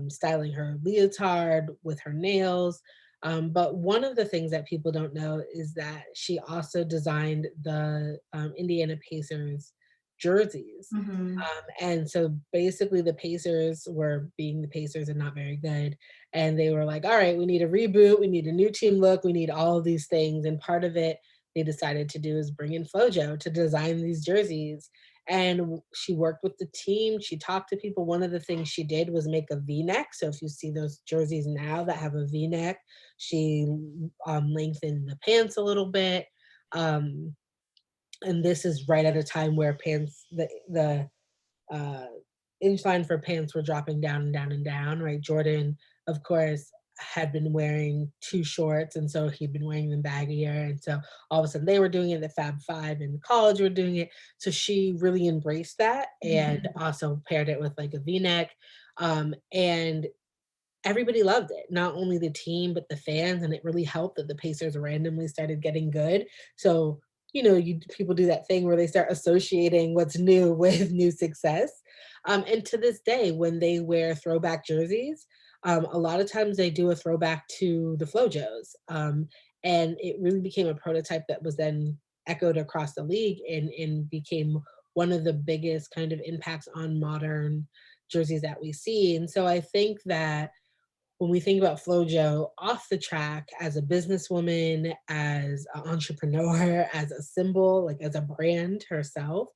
styling her leotard with her nails. But one of the things that people don't know is that she also designed the Indiana Pacers jerseys.
Mhm.
And so basically, the Pacers were being the Pacers and not very good. And they were like, all right, we need a reboot. We need a new team look. We need all of these things. And part of it they decided to do is bring in Flojo to design these jerseys. And she worked with the team. She talked to people. One of the things she did was make a V-neck. So if you see those jerseys now that have a V-neck, she lengthened the pants a little bit. Um, and this is right at a time where pants, the uh, incline for pants were dropping down and down and down, right? Jordan, of course, had been wearing too shorts, and so he'd been wearing them baggier. And so all of a sudden they were doing it, the Fab Five in college were doing it. So she really embraced that and also paired it with like a V-neck. And everybody loved it, not only the team but the fans, and it really helped that the Pacers randomly started getting good. So people do that thing where they start associating what's new with new success. And to this day, when they wear throwback jerseys, a lot of times they do a throwback to the Flojos, and it really became a prototype that was then echoed across the league and became one of the biggest kind of impacts on modern jerseys that we see. And so I think that when we think about Flojo off the track as a businesswoman, as an entrepreneur, as a symbol, like as a brand herself,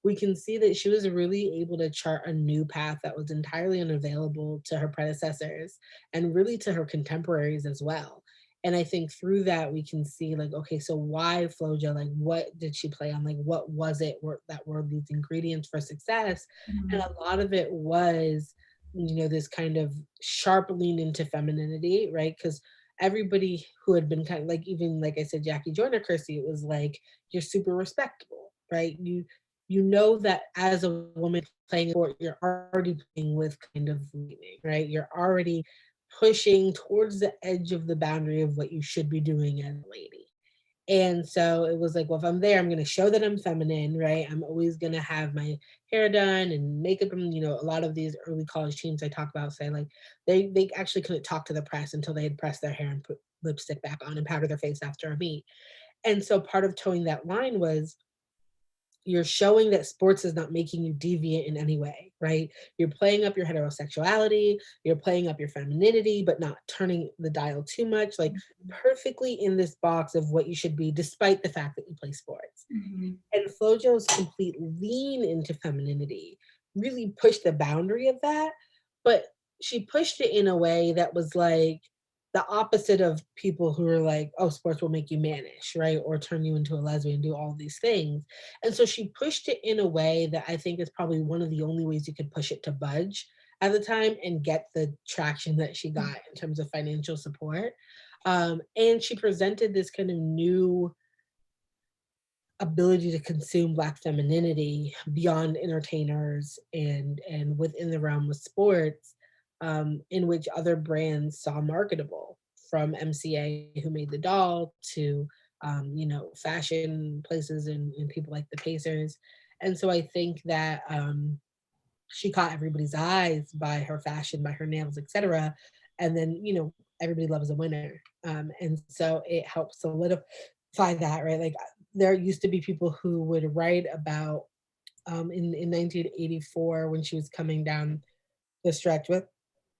we can see that she was really able to chart a new path that was entirely unavailable to her predecessors and really to her contemporaries as well. And I think through that we can see, like, okay, so why Flojo? Like, what did she play on? Like, what was it that were these ingredients for success? And
Mhm.
a lot of it was this kind of sharp lean into femininity, right? Because everybody who had been kind of like, even like I said, Jackie Joyner, Kirsty, it was like, you're super respectable, right? You know that as a woman playing a sport, you're already playing with kind of lightning, right? You're already pushing towards the edge of the boundary of what you should be doing as a lady. And so it was like, well, if I'm there, I'm going to show that I'm feminine, right? I'm always going to have my hair done and makeup. And, a lot of these early college teens I talk about say, like, they actually couldn't talk to the press until they had pressed their hair and put lipstick back on and powder their face after a meet. And so part of towing that line was, you're showing that sports is not making you deviant in any way, right? You're playing up your heterosexuality, you're playing up your femininity, but not turning the dial too much, like perfectly in this box of what you should be, despite the fact that you play sports.
Mhm.
And Flojo's complete lean into femininity really pushed the boundary of that, but she pushed it in a way that was like the opposite of people who are like, oh, sports will make you mannish, right? Or turn you into a lesbian, do all these things. And so she pushed it in a way that I think is probably one of the only ways you could push it to budge at the time and get the traction that she got in terms of financial support. And she presented this kind of new ability to consume Black femininity beyond entertainers and within the realm of sports, in which other brands saw marketable, from MCA, who made the doll, to fashion places and people like the Pacers. And so I think that she caught everybody's eyes by her fashion, by her nails, etc. And then, everybody loves a winner. And so it helps solidify that, right? Like, there used to be people who would write about, in 1984, when she was coming down the stretch with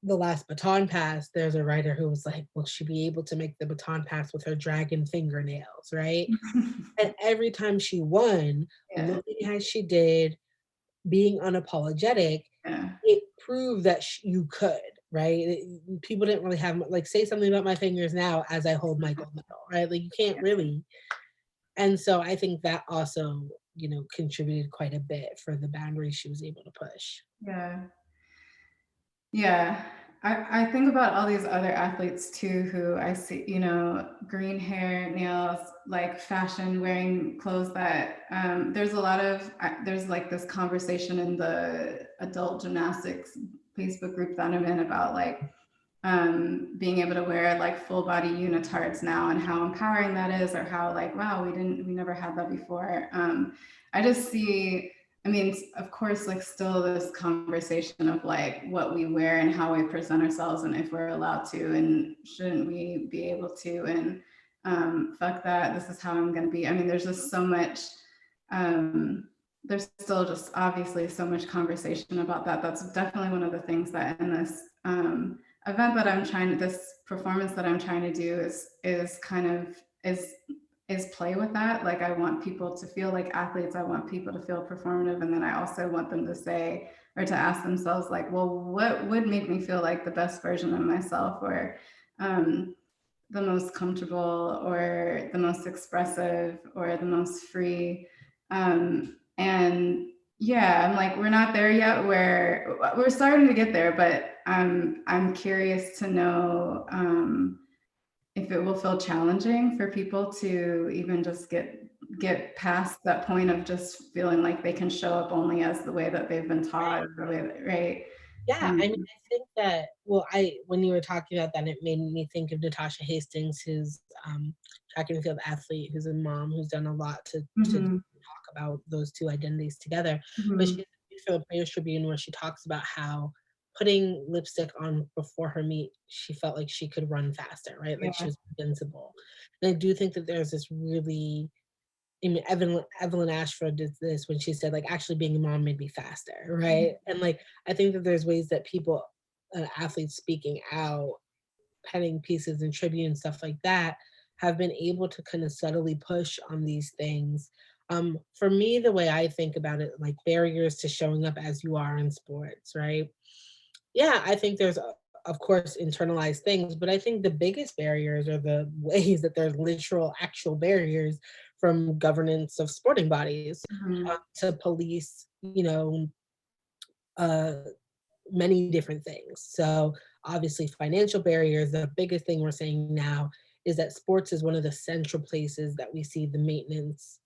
the last baton pass, there's a writer who was like, will she be able to make the baton pass with her dragon fingernails, right? And every time she won,
Yeah.
looking as she did, being unapologetic,
Yeah.
it proved that you could, right? People didn't really have, like, say something about my fingers now as I hold my gold medal, right? Like, you can't really. And so I think that also, contributed quite a bit for the boundaries she was able to push.
Yeah. Yeah. I think about all these other athletes too who I see, green hair, nails, like fashion, wearing clothes that there's a lot of, there's like this conversation in the adult gymnastics Facebook group that I'm in about like being able to wear like full body unitards now and how empowering that is, or how like, wow, we never had that before. I just see, I mean, of course, like still this conversation of like what we wear and how we present ourselves and if we're allowed to and shouldn't we be able to, and fuck that, this is how I'm going to be. I mean, there's just so much, there's still just obviously so much conversation about that. That's definitely one of the things that in this event that I'm trying to, this performance that I'm trying to do is kind of is play with that. Like I want people to feel like athletes. I want people to feel performative, and then I also want them to say or to ask themselves like, well, what would make me feel like the best version of myself, or the most comfortable, or the most expressive, or the most free. And yeah, I'm like, we're not there yet. We're starting to get there, but I'm curious to know if it will feel challenging for people to even just get past that point of just feeling like they can show up only as the way that they've been taught, or the way that, right?
Yeah, I mean,
Um,
I think that, well, I when you were talking about that, it made me think of Natasha Hastings, who's track and field athlete, who's a mom, who's done a lot to
mhm,
talk about those two identities together. But she
mhm,
has a piece for the Players Tribune where she talks about how putting lipstick on before her meet, she felt like she could run faster, right? Like she
yeah,
was invincible. And I do think that there's this really, I mean, Evelyn Ashford did this when she said, like, actually being a mom made me faster, right? And like, I think that there's ways that people, athletes speaking out, penning pieces and tribute and stuff like that, have been able to kind of subtly push on these things. For me, the way I think about it, like barriers to showing up as you are in sports, right? Yeah, I think there's, of course, internalized things, but I think the biggest barriers are the ways that there's literal, actual barriers, from governance of sporting bodies,
mhm,
to police, uh, many different things. So obviously financial barriers. The biggest thing we're saying now is that sports is one of the central places that we see the maintenance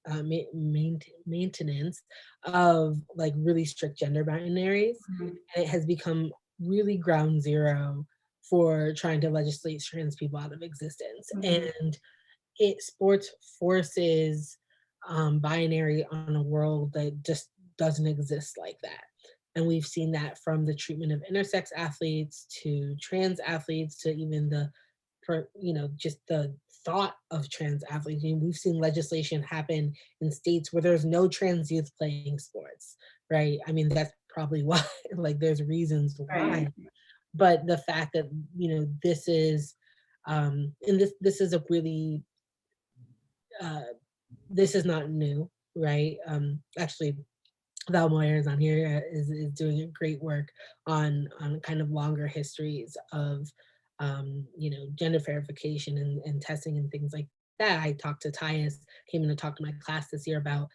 of like really strict gender binaries,
Mhm.
and it has become really ground zero for trying to legislate trans people out of existence.
Mhm.
And it sports forces binary on a world that just doesn't exist like that. And we've seen that from the treatment of intersex athletes to trans athletes to even the, for just the thought of trans athletes. I mean, we've seen legislation happen in states where there's no trans youth playing sports, right? I mean, that's probably why, like, there's reasons
Right.
why. But the fact that this is, and this is a really uh, this is not new, right? Actually, Val Moyer is on here, is doing a great work on kind of longer histories of gender verification and testing and things like that. I talked to Tyus, came in to talk to my class this year about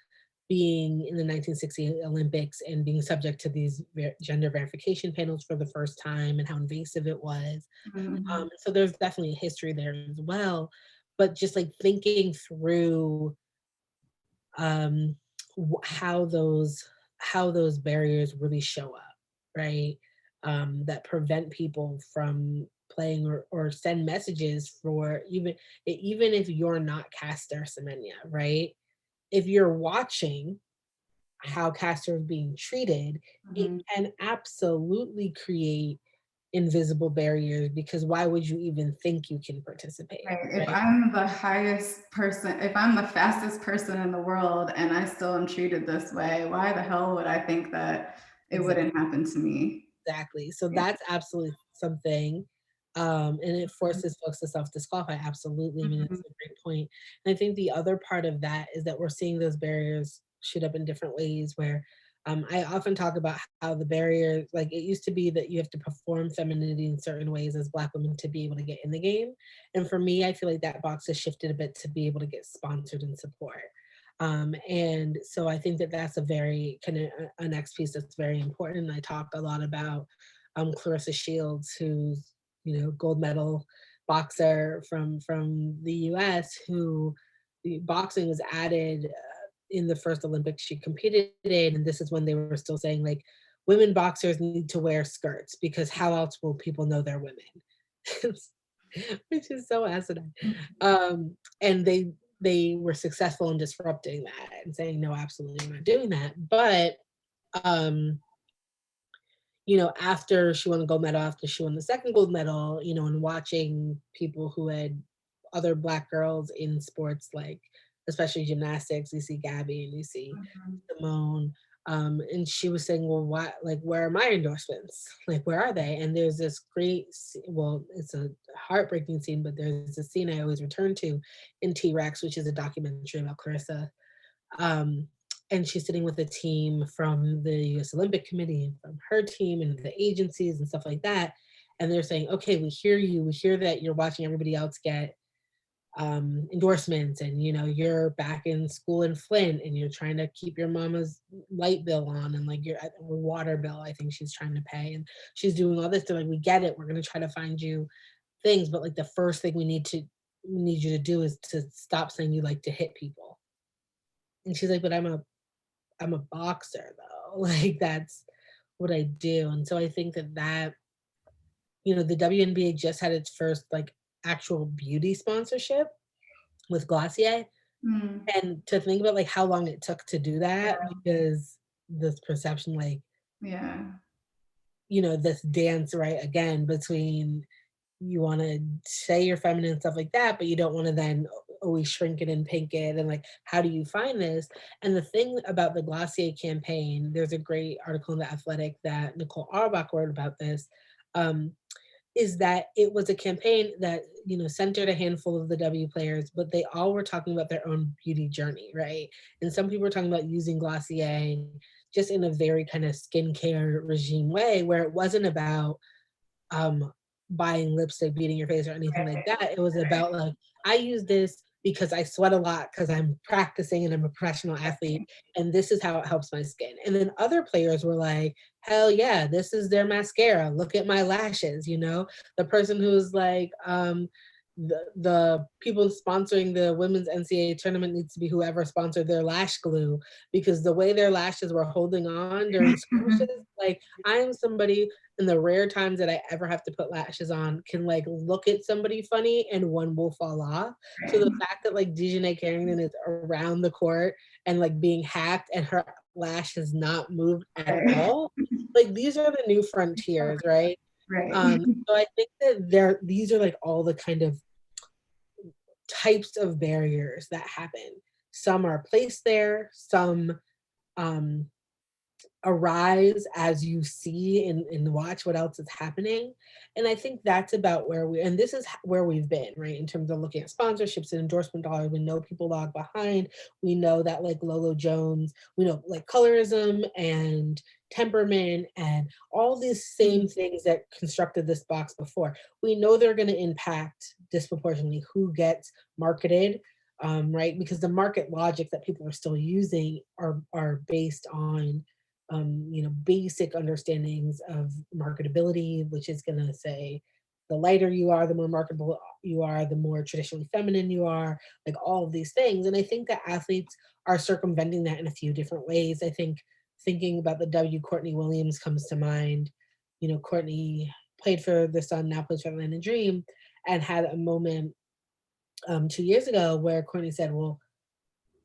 being in the 1960 Olympics and being subject to these gender verification panels for the first time and how invasive it was.
Mhm.
So there's definitely a history there as well. But just like thinking through um, how those barriers really show up, right? That prevent people from playing or send messages for even if you're not Caster Semenya, right? If you're watching how Caster is being treated, it
Mhm.
can absolutely create invisible barriers because why would you even think you can participate,
Right. If
right?
I'm the highest person, if I'm the fastest person in the world and I still am treated this way, why the hell would I think that it wouldn't happen to me?
Exactly. So
Yeah.
that's absolutely something. And it forces folks to self-disqualify. Absolutely. I mean,
Mhm.
it's a great point. And I think the other part of that is that we're seeing those barriers shoot up in different ways where I often talk about how the barrier, like it used to be that you have to perform femininity in certain ways as Black women to be able to get in the game. And for me, I feel like that box has shifted a bit to be able to get sponsored and support. And so I think that that's a very kind of a next piece that's very important. I talk a lot about Clarissa Shields, who's gold medal boxer from the U.S. who the boxing was added in the first Olympics she competed in, and this is when they were still saying like women boxers need to wear skirts because how else will people know they're women? Which is so asinine. And they were successful in disrupting that and saying, no, absolutely, we're not doing that. But um, after she won the gold medal, after she won the second gold medal, and watching people who had other Black girls in sports, like especially gymnastics, you see Gabby and you see
Mhm.
Simone. And she was saying, well, why, like, where are my endorsements? Like, where are they? And there's this well, it's a heartbreaking scene, but there's a scene I always return to in T-Rex, which is a documentary about Clarissa, um, and she's sitting with a team from the US Olympic Committee and from her team and the agencies and stuff like that. And they're saying, okay, we hear you. We hear that you're watching everybody else get endorsements and you're back in school in Flint and you're trying to keep your mama's light bill on and like your water bill, I think she's trying to pay. And she's doing all this. They're like, we get it. We're going to try to find you things. But like the first thing we need you to do is to stop saying you like to hit people. And she's like, but I'm a boxer though. Like that's what I do. And so I think that the WNBA just had its first like actual beauty sponsorship with Glossier.
Mm.
And to think about like how long it took to do that because this perception like,
Yeah.
this dance right again between you want to say you're feminine and stuff like that, but you don't want to then always shrink it and pink it. And like, how do you find this? And the thing about the Glossier campaign, there's a great article in The Athletic that Nicole Auerbach wrote about this, um, is that it was a campaign that, centered a handful of the W players, but they all were talking about their own beauty journey, right? And some people were talking about using Glossier just in a very kind of skincare regime way where it wasn't about um buying lipstick, beating your face or anything like
Right.
that. It was about like, I use this because I sweat a lot because I'm practicing and I'm a professional athlete, and this is how it helps my skin. And then other players were like, hell yeah, this is their mascara. Look at my lashes, you know? The person who's like, the people sponsoring the women's NCAA tournament needs to be whoever sponsored their lash glue, because the way their lashes were holding on during skirmishes, like I am somebody in the rare times that I ever have to put lashes on can like look at somebody funny and one will fall off. So
Right.
the fact that like Dejanay Carrington is around the court and like being hacked and her lash has not moved at
Right.
all, like these are the new frontiers, right?
Right.
So I think that these are like all the kind of types of barriers that happen. Some are placed there, some um, arise as you see and watch what else is happening. And I think that's about where and this is where we've been, right? In terms of looking at sponsorships and endorsement dollars, we know people log behind. We know that like Lolo Jones, we know like colorism and temperament and all these same things that constructed this box before. We know they're going to impact disproportionately who gets marketed, right? Because the market logic that people are still using are based on basic understandings of marketability, which is going to say the lighter you are, the more marketable you are, the more traditionally feminine you are, like all of these things. And I think that athletes are circumventing that in a few different ways. I think thinking about the W. Courtney Williams comes to mind. You know, Courtney played for the Sun, now plays for Atlanta Dream, and had a moment 2 years ago where Courtney said, well,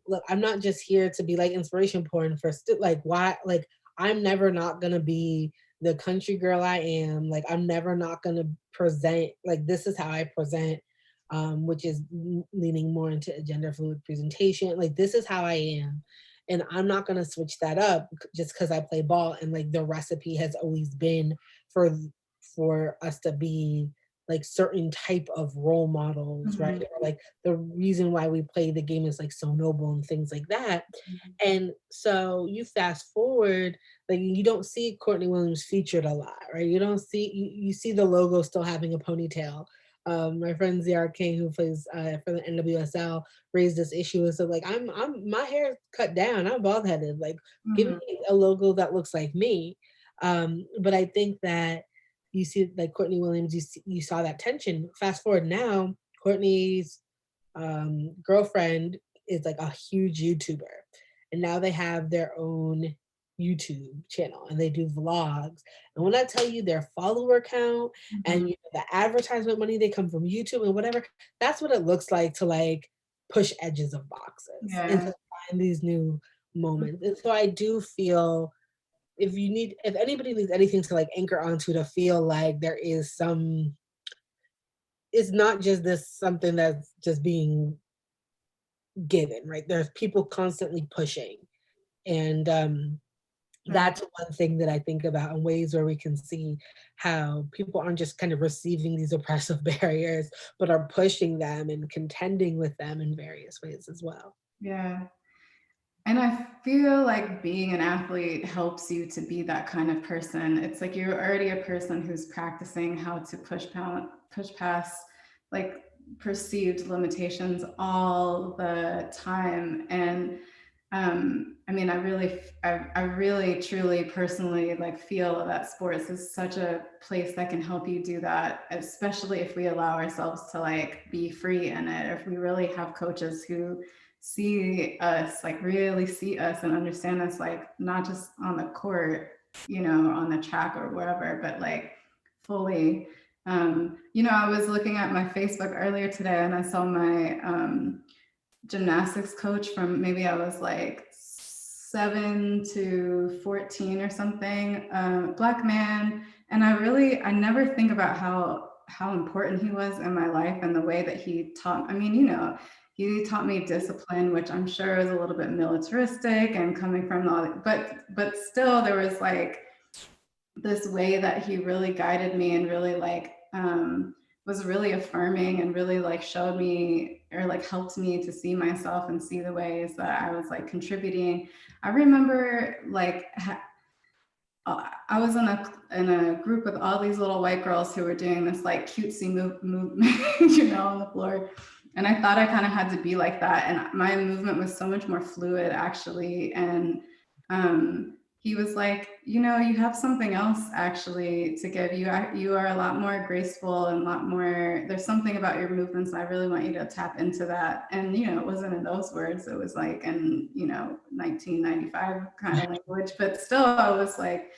look, I'm not just here to be like inspiration porn for like why like I'm never not gonna be the country girl I am. Like I'm never not gonna present like this is how I present, which is leaning more into a gender fluid presentation. Like this is how I am. And I'm not gonna switch that up just because I play ball. And like the recipe has always been for us to be like certain type of role models, right?
Mhm.
Or like the reason why we play the game is like so noble and things like that. And so you fast forward, like you don't see Courtney Williams featured a lot, right? You don't see you see the logo still having a ponytail. My friend ZR King, who plays for the NWSL, raised this issue and said, like, I'm my hair cut down, I'm bald headed. Like, give
Mhm.
me a logo that looks like me. But I think that you see like Courtney Williams, you saw that tension. Fast forward now, Courtney's girlfriend is like a huge YouTuber, and now they have their own YouTube channel and they do vlogs. And when I tell you their follower count and
Mhm.
the advertisement money they come from YouTube and whatever, that's what it looks like to like push edges of boxes and
Yeah.
to find these new moments. And so I do feel if anybody needs anything to like anchor onto to feel like there is some, it's not just this something that's just being given, right? There's people constantly pushing. And
Right.
that's one thing that I think about in ways where we can see how people aren't just kind of receiving these oppressive barriers, but are pushing them and contending with them in various ways as well.
Yeah. And I feel like being an athlete helps you to be that kind of person. It's like you're already a person who's practicing how to push past like perceived limitations all the time. And I mean, I really, truly, personally like feel that sports is such a place that can help you do that, especially if we allow ourselves to like be free in it. Or if we really have coaches who see us, like really see us and understand us, like not just on the court, on the track or wherever, but like fully. I was looking at my Facebook earlier today and I saw my gymnastics coach from maybe I was like 7 to 14 or something, black man. And I never think about how important he was in my life and the way that he taught. I mean, he taught me discipline, which I'm sure is a little bit militaristic and coming from all, but still there was like this way that he really guided me and really like was really affirming and really like showed me or like helped me to see myself and see the ways that I was like contributing. I remember like I was in a group with all these little white girls who were doing this like cutesy movement, on the floor. And I thought I kind of had to be like that. And my movement was so much more fluid, actually. And he was like, you know, you have something else actually to give. You are a lot more graceful and a lot more. There's something about your movements. I really want you to tap into that. And you know, it wasn't in those words. It was like in 1995 kind of language. But still, I was like,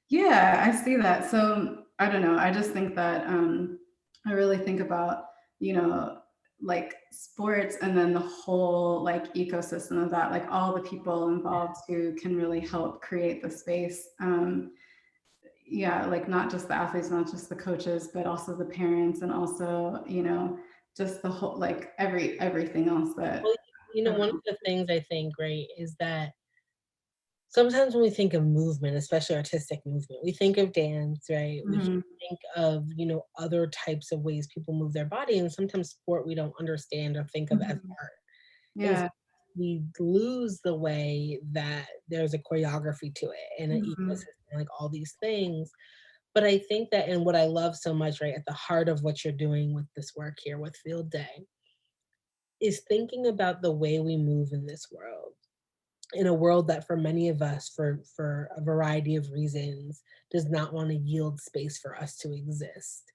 yeah, I see that. So I don't know. I just think that I really think about, you know, like sports and then the whole like ecosystem of that, like all the people involved who can really help create the space. Yeah, like not just the athletes, not just the coaches, but also the parents and also, just the whole, like everything else
Well,
that.
one of the things I think, right, is that sometimes when we think of movement, especially artistic movement, we think of dance, right? We
Mhm,
think of, other types of ways people move their body. And sometimes sport we don't understand or think of as
mhm.
art. And so
Yeah.
we lose the way that there's a choreography to it and an
Mhm,
ecosystem, like all these things. But I think that, and what I love so much, right, at the heart of what you're doing with this work here with Field Day, is thinking about the way we move in this world, in a world that for many of us, for a variety of reasons, does not want to yield space for us to exist,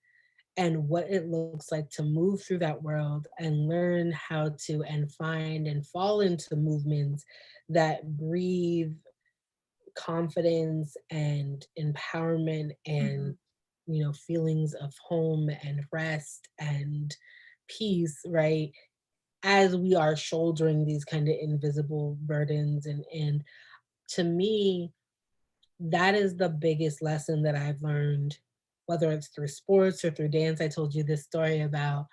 and what it looks like to move through that world and learn how to and find and fall into movements that breathe confidence and empowerment and
mhm,
feelings of home and rest and peace, right, as we are shouldering these kind of invisible burdens. And to me, that is the biggest lesson that I've learned, whether it's through sports or through dance. I told you this story about,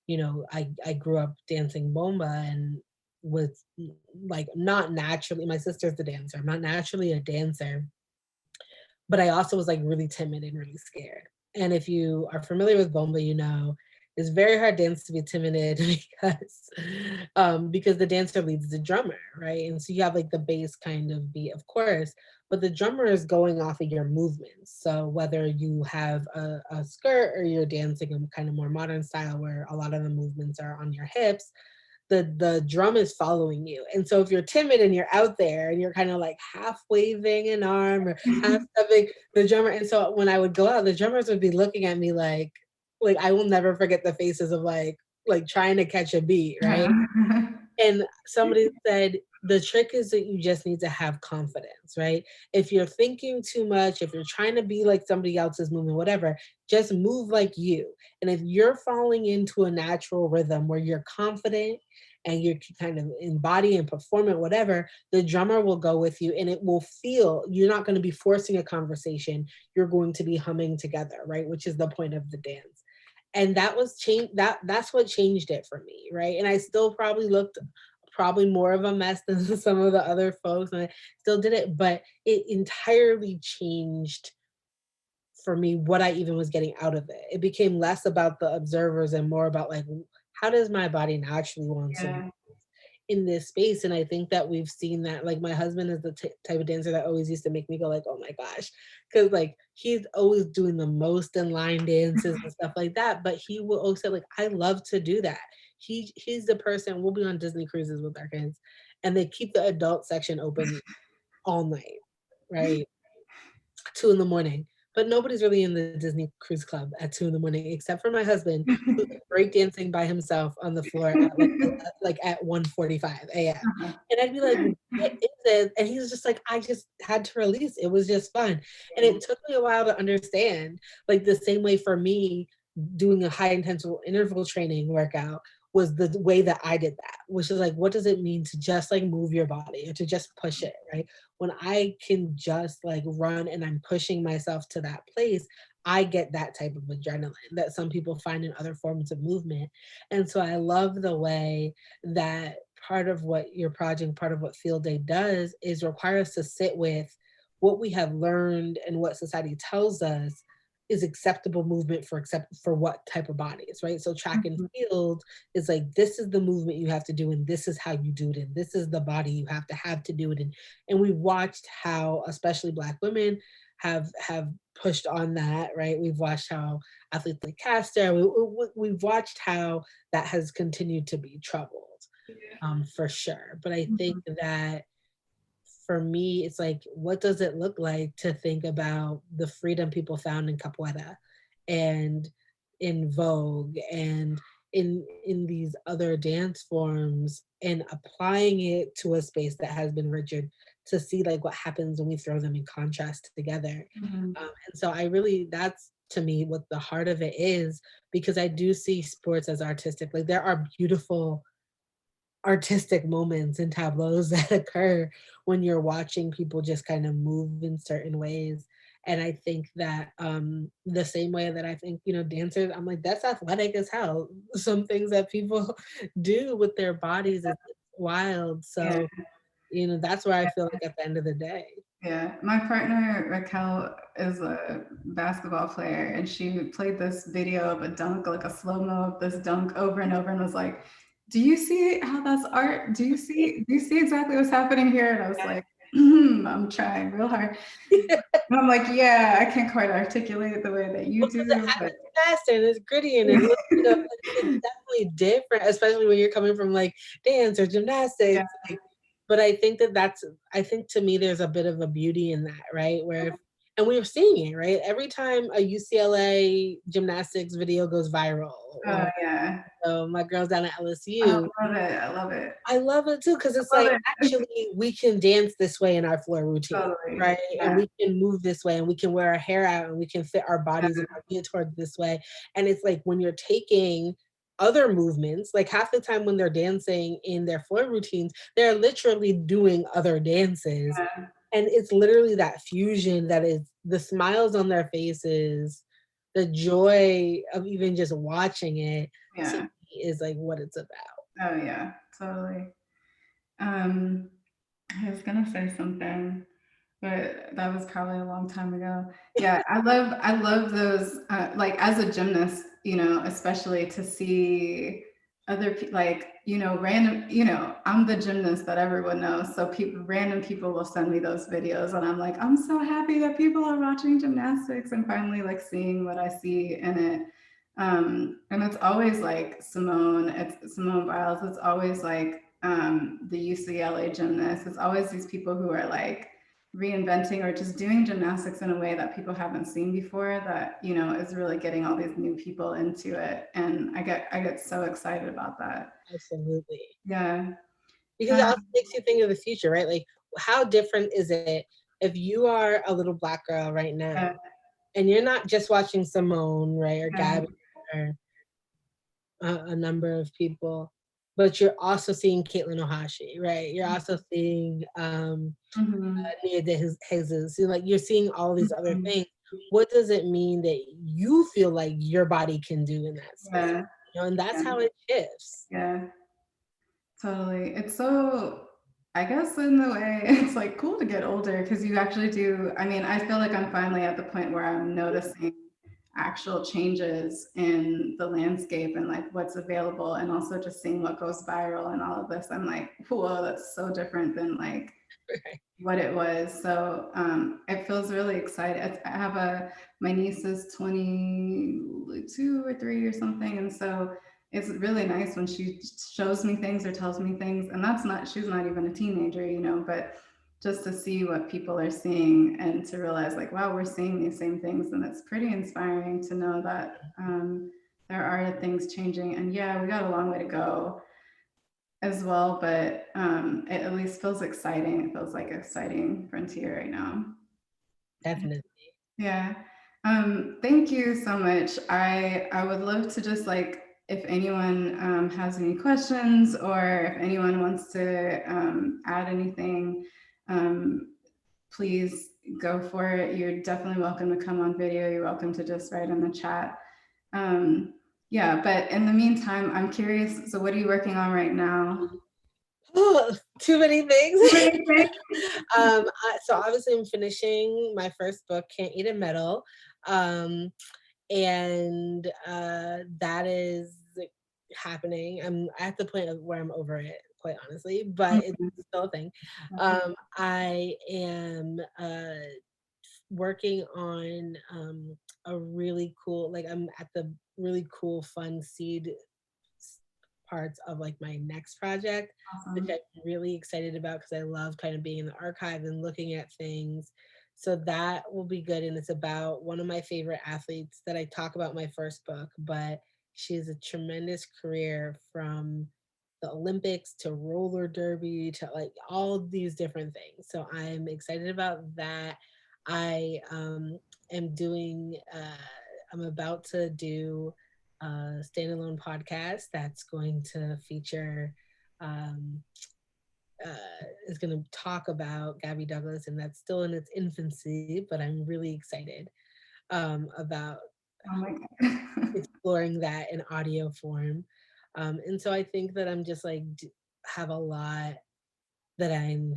I grew up dancing bomba and was like not naturally, my sister's the dancer. I'm not naturally a dancer, but I also was like really timid and really scared. And if you are familiar with bomba, it's very hard dance to be timid because the dancer leads the drummer, right? And so you have like the bass kind of beat, of course, but the drummer is going off of your movements. So whether you have a skirt or you're dancing a kind of more modern style where a lot of the movements are on your hips, the drum is following you. And so if you're timid and you're out there and you're kind of like half waving an arm or half stepping, the drummer, and so when I would go out, the drummers would be looking at me like I will never forget the faces of like trying to catch a beat, right?
uh-huh.
And somebody said, the trick is that you just need to have confidence, right? If you're thinking too much, if you're trying to be like somebody else's movement, whatever, just move like you. And if you're falling into a natural rhythm where you're confident and you can kind of embody and perform it, whatever, the drummer will go with you and it will feel, you're not going to be forcing a conversation. You're going to be humming together, right? Which is the point of the dance. And that was change that's what changed it for me, right? And I still probably looked probably more of a mess than some of the other folks, and I still did it, but it entirely changed for me what I even was getting out of it. It became less about the observers and more about like, how does my body naturally want to move
Yeah.
in this space? And I think that we've seen that. Like my husband is the type of dancer that always used to make me go like, oh my gosh, because like he's always doing the most in line dances and stuff like that. But he will always say like, I love to do that. He's the person. We'll be on Disney cruises with our kids, and they keep the adult section open all night, right? 2 in the morning. But nobody's really in the Disney Cruise Club at 2 in the morning except for my husband, who's break dancing by himself on the floor at like at 1:45 AM. And I'd be like, "What is it?" And he was just like, "I just had to release. It was just fun." And it took me a while to understand, like the same way for me doing a high intensive interval training workout was the way that I did that, which is like, what does it mean to just like move your body or to just push it, right? When I can just like run and I'm pushing myself to that place, I get that type of adrenaline that some people find in other forms of movement. And so I love the way that part of what your project, part of what Field Day does is require us to sit with what we have learned and what society tells us is acceptable movement for what type of bodies, right? So track and
Mhm.
field is like, this is the movement you have to do, and this is how you do it, and this is the body you have to do it in. And we've watched how, especially Black women, have pushed on that, right? We've watched how athletes like Caster, we've watched how that has continued to be troubled, for sure. But I think
Mhm.
that for me, it's like, what does it look like to think about the freedom people found in capoeira and in Vogue and in these other dance forms, and applying it to a space that has been rigid, to see like what happens when we throw them in contrast together.
Mhm.
And so I really, that's to me what the heart of it is, because I do see sports as artistic. Like there are beautiful artistic moments and tableaus that occur when you're watching people just kind of move in certain ways. And I think that the same way that I think, dancers, I'm like, that's athletic as hell. Some things that people do with their bodies is wild.
Yeah.
So, that's where I feel like at the end of the day.
Yeah, my partner Raquel is a basketball player, and she played this video of a dunk, like a slow mo of this dunk over and over, and was like, "Do you see how that's art? Do you see exactly what's happening here?" And I was like, "I'm trying real hard." And I'm like, "Yeah, I can't quite articulate it the way that you
Well, 'cause it
do, but."
happens fast and it's gritty and it looks, it's definitely different, especially when you're coming from like dance or
Yeah,
gymnastics. Like, but I think that I think to me there's a bit of a beauty in that, right? And we're seeing it, right? Every time a UCLA gymnastics video goes viral,
oh
or
yeah,
my girls down at
I
LSU,
love it. I love it.
I love it too, because it's
I love
like,
it.
actually, we can dance this way in our floor routine,
Totally.
right? And
Yeah,
we can move this way, and we can wear our hair out, and we can fit our bodies and our gear towards this way. And it's like when you're taking other movements, like half the time when they're dancing in their floor routines, they're literally doing other dances.
yeah,
And it's literally that fusion that is the smiles on their faces, the joy of even just watching it, to
yeah.
me is like what it's about.
Oh yeah, totally. Um, I was gonna say something, but that was probably a long time ago. Yeah, I love those. Like as a gymnast, especially to see other people, like random. I'm the gymnast that everyone knows, so random people will send me those videos, and I'm like, I'm so happy that people are watching gymnastics and finally like seeing what I see in it. And it's always like it's Simone Biles. It's always like the UCLA gymnasts. It's always these people who are like reinventing or just doing gymnastics in a way that people haven't seen before, that is really getting all these new people into it, and I get so excited about that.
Absolutely.
Yeah.
Because it
um,
also makes you think of the future, right? Like, how different is it if you are a little Black girl right
yeah,
now and you're not just watching Simone, right, or
yeah,
Gabby, or a number of people, but you're also seeing Caitlin Ohashi, right? You're also seeing
mhm,
Nia de Jesus. You're seeing all these other
mhm,
things. What does it mean that you feel like your body can do in that space?
yeah,
And that's
yeah,
how it shifts.
yeah, totally. It's so, I guess in the way, it's like cool to get older because you actually do. I mean, I feel like I'm finally at the point where I'm noticing actual changes in the landscape and like what's available, and also just seeing what goes viral and all of this. I'm like, whoa, that's so different than like what it was. So it feels really exciting. I have my niece is 22 or 3 or something, and so it's really nice when she shows me things or tells me things. And she's not even a teenager, but just to see what people are seeing and to realize like, wow, we're seeing these same things, and it's pretty inspiring to know that there are things changing. And yeah, we got a long way to go as well, but it at least feels exciting. It feels like an exciting frontier right now.
Definitely.
Yeah. Thank you so much. I would love to just like, if anyone has any questions, or if anyone wants to add anything, um, please go for it. You're definitely welcome to come on video. You're welcome to just write in the chat. Um, yeah, but in the meantime, I'm curious. So, what are you working on right now?
Too many things.
Too many things.
So obviously I'm finishing my first book, Can't Eat a Medal. Um, and that is happening. I'm at the point of where I'm over it, quite honestly, but it's
Mhm.
still a thing.
Okay.
I am working on a really cool, like I'm at the really cool, fun seed s- parts of like my next project, which
Awesome.
I'm really excited about because I love kind of being in the archive and looking at things. So that will be good. And it's about one of my favorite athletes that I talk about in my first book, but she has a tremendous career from the Olympics to roller derby to like all these different things. So I'm excited about that. I am doing, I'm about to do a standalone podcast that's going to feature, um, is going to talk about Gabby Douglas, and that's still in its infancy, but I'm really excited about
Oh my God.
exploring that in audio form. And so I think that I'm just like, have a lot that I'm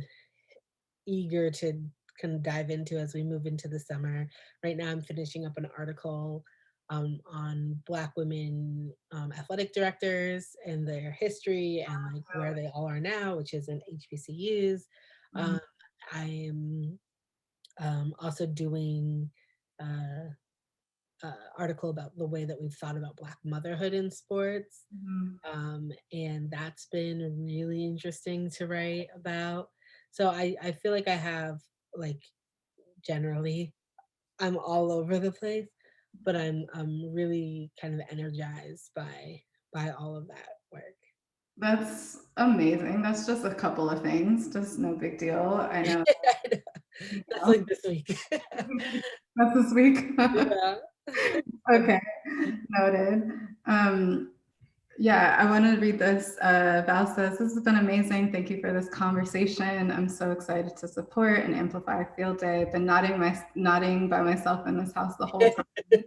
eager to kind of dive into as we move into the summer. Right now, I'm finishing up an article on Black women athletic directors and their history and like where they all are now, which is in HBCUs.
Mhm.
Um, I am also doing uh, article about the way that we've thought about Black motherhood in sports.
Mhm.
And that's been really interesting to write about. So I feel like I have like generally I'm all over the place, but I'm really kind of energized by all of that work.
That's amazing. That's just a couple of things, just no big deal. I know.
I know.
You
That's
know.
like this week.
That's this week.
Yeah.
Okay, noted. Um, yeah, I want to read this. Val says, "This has been amazing. Thank you for this conversation. I'm so excited to support and amplify Field Day. I've been nodding by myself in this house the whole time.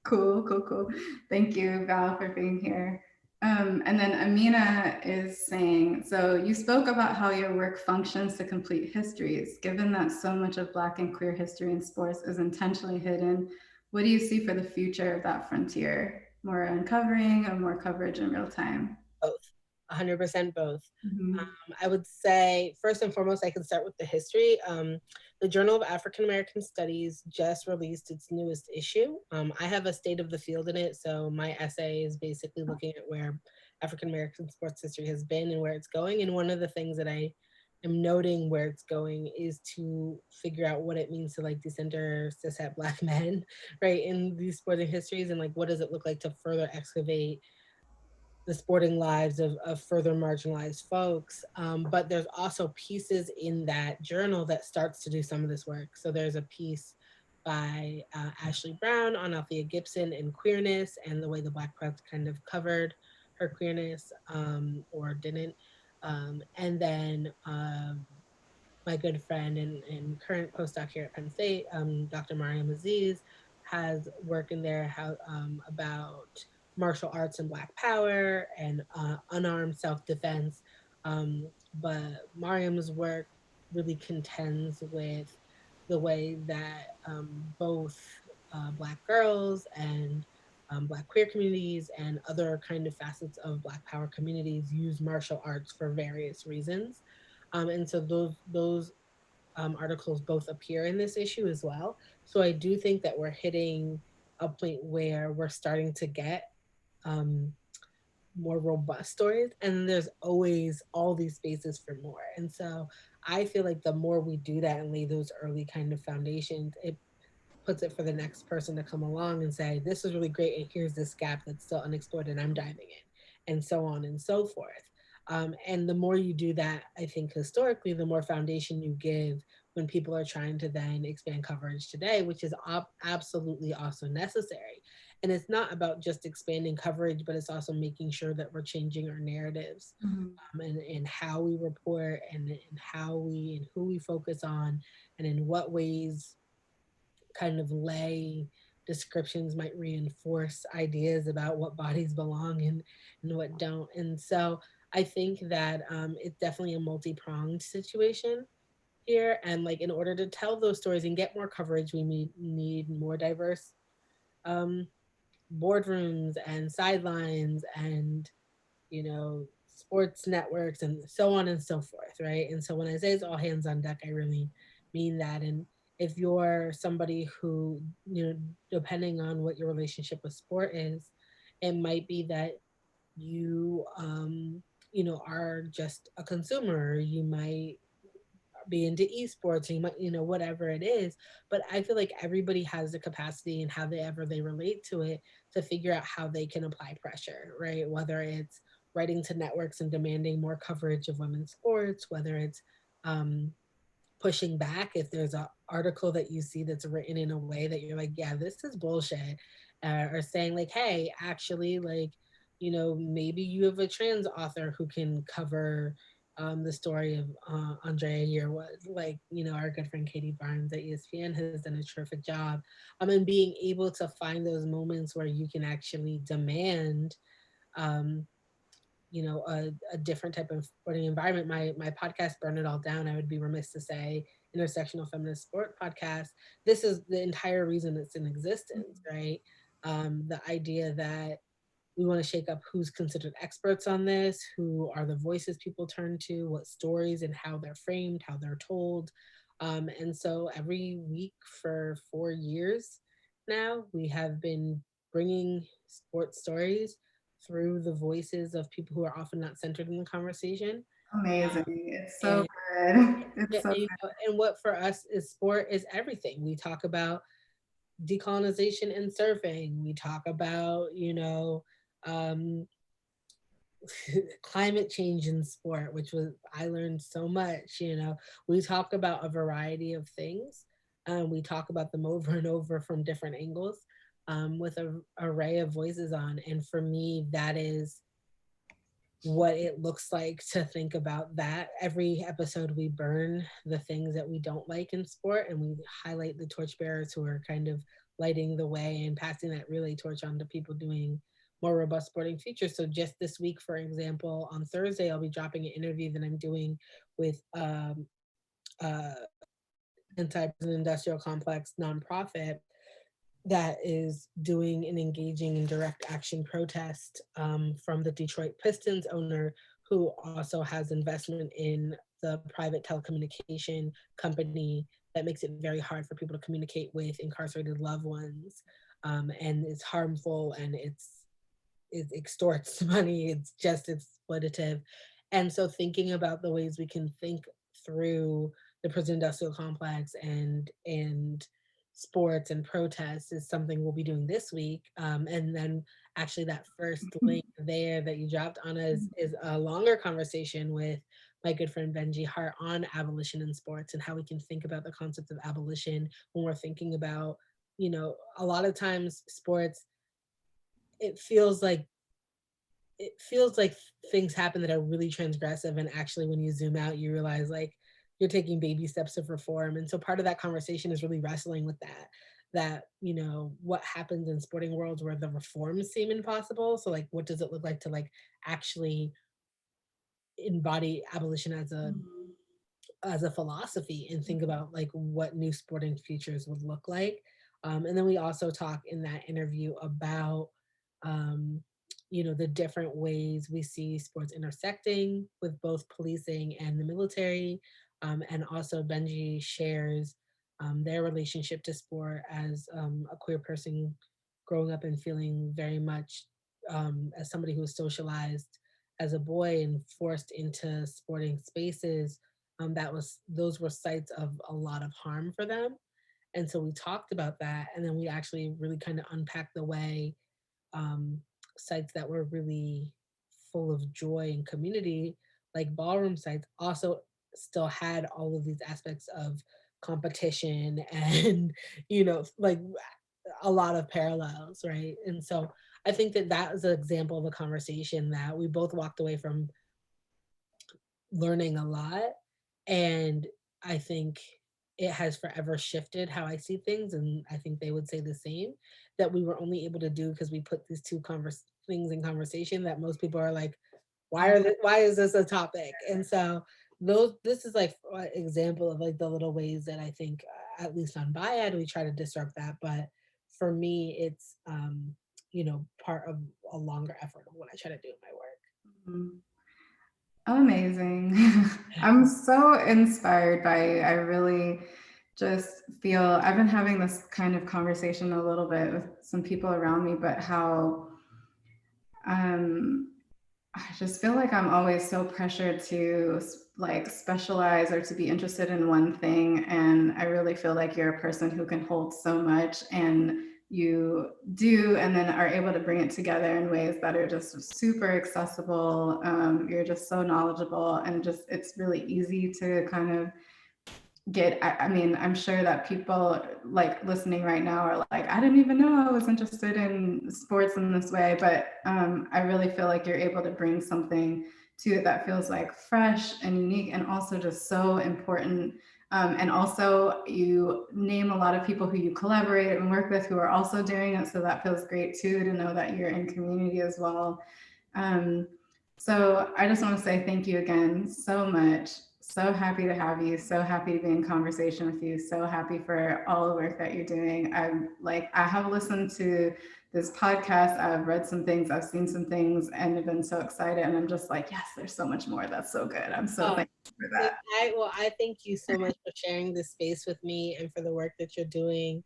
Cool, cool, cool. Thank you, Val, for being here." And then Amina is saying, so you spoke about how your work functions to complete histories. Given that so much of Black and queer history in sports is intentionally hidden, what do you see for the future of that frontier? More uncovering or more coverage in real time?
Both. 100% both.
Mhm.
I would say, first and foremost, I can start with the history. The Journal of African American Studies just released its newest issue. I have a state of the field in it, so my essay is basically looking at where African American sports history has been and where it's going. And one of the things that I am noting where it's going is to figure out what it means to like decenter cishet Black men, right, in these sporting histories, and like what does it look like to further excavate the sporting lives of further marginalized folks. But there's also pieces in that journal that starts to do some of this work. So there's a piece by Ashley Brown on Althea Gibson and queerness and the way the Black press kind of covered her queerness or didn't. And then my good friend and current postdoc here at Penn State, Dr. Mariam Aziz, has work in there about martial arts and Black power and unarmed self-defense. But Mariam's work really contends with the way that both Black girls and Black queer communities and other kind of facets of Black power communities use martial arts for various reasons. And so those articles both appear in this issue as well. So I do think that we're hitting a point where we're starting to get um, more robust stories, and there's always all these spaces for more. And so I feel like the more we do that and lay those early kind of foundations, it puts it for the next person to come along and say, this is really great, and here's this gap that's still unexplored, and I'm diving in, and so on and so forth. And the more you do that, I think historically, the more foundation you give when people are trying to then expand coverage today, which is absolutely also necessary. And it's not about just expanding coverage, but it's also making sure that we're changing our narratives
Mhm.
and how we report and how we and who we focus on and in what ways kind of lay descriptions might reinforce ideas about what bodies belong and what don't. And so I think that it's definitely a multi-pronged situation here, and like in order to tell those stories and get more coverage, we need more diverse um, boardrooms and sidelines and sports networks and so on and so forth, right? And so when I say it's all hands on deck, I really mean that. And if you're somebody who, depending on what your relationship with sport is, it might be that you are just a consumer. You might be into esports, or you might, whatever it is. But I feel like everybody has the capacity and how they ever they relate to it to figure out how they can apply pressure, right? Whether it's writing to networks and demanding more coverage of women's sports, whether it's um, pushing back if there's an article that you see that's written in a way that you're like, yeah, this is bullshit, or saying like, hey, actually, like, maybe you have a trans author who can cover the story of Andrea Yearwood, like, our good friend Katie Barnes at ESPN has done a terrific job. And being able to find those moments where you can actually demand um, a different type of sporting environment. My podcast, Burn It All Down, I would be remiss to say, intersectional feminist sport podcast. This is the entire reason it's in existence, right? The idea that we want to shake up who's considered experts on this, who are the voices people turn to, what stories and how they're framed, how they're told. And so every week for 4 years now, we have been bringing sports stories through the voices of people who are often not centered in the conversation.
Amazing. It's so
And,
good. It's
and,
so
and what for us is sport is everything. We talk about decolonization and surfing. We talk about, um, climate change in sport, which was I learned so much. We talk about a variety of things. We talk about them over and over from different angles, with an array of voices on. And for me, that is what it looks like to think about that. Every episode, we burn the things that we don't like in sport, and we highlight the torchbearers who are kind of lighting the way and passing that relay torch on to people doing more robust sporting features. So just this week, for example, on Thursday, I'll be dropping an interview that I'm doing with uh, anti-prison industrial complex nonprofit that is doing an engaging and direct action protest from the Detroit Pistons owner, who also has investment in the private telecommunication company that makes it very hard for people to communicate with incarcerated loved ones. And it's harmful, and it extorts money. It's exploitative. And so thinking about the ways we can think through the prison industrial complex and sports and protests is something we'll be doing this week. And then actually that first link there that you dropped on is a longer conversation with my good friend Benji Hart on abolition in sports and how we can think about the concept of abolition when we're thinking about, a lot of times sports, it feels like it feels like things happen that are really transgressive, and actually when you zoom out you realize like you're taking baby steps of reform. And so part of that conversation is really wrestling with that what happens in sporting worlds where the reforms seem impossible. So like what does it look like to like actually embody abolition as a philosophy and think about like what new sporting futures would look like. And then we also talk in that interview about um, the different ways we see sports intersecting with both policing and the military. And also Benji shares their relationship to sport as a queer person growing up and feeling very much as somebody who was socialized as a boy and forced into sporting spaces. Those were sites of a lot of harm for them. And so we talked about that, and then we actually really kind of unpacked the way um, sites that were really full of joy and community, like ballroom sites, also still had all of these aspects of competition and like a lot of parallels, right? And so I think that that was an example of a conversation that we both walked away from learning a lot. And I think it has forever shifted how I see things. And I think they would say the same, that we were only able to do because we put these two things in conversation that most people are like, why is this a topic? And so those this is like an example of like the little ways that I think at least on my end we try to disrupt that. But for me, it's part of a longer effort of what I try to do in my work.
Mhm. Amazing. I'm so inspired by you. I really just feel I've been having this kind of conversation a little bit with some people around me, but how um I just feel like I'm always so pressured to like specialize or to be interested in one thing. And I really feel like you're a person who can hold so much and you do, and then are able to bring it together in ways that are just super accessible. You're just so knowledgeable, and just it's really easy to kind of I mean, I'm sure that people like listening right now are like, I didn't even know I was interested in sports in this way. But I really feel like you're able to bring something to it that feels like fresh and unique and also just so important. And also, you name a lot of people who you collaborate and work with who are also doing it. So that feels great too, to know that you're in community as well. Um, so I just want to say thank you again so much. So happy to have you. So happy to be in conversation with you. So happy for all the work that you're doing. I have listened to this podcast. I've read some things. I've seen some things, and have been so excited. And I'm just like, yes, there's so much more. That's so good. I'm so
Oh,
thankful for that.
I thank you so much for sharing this space with me and for the work that you're doing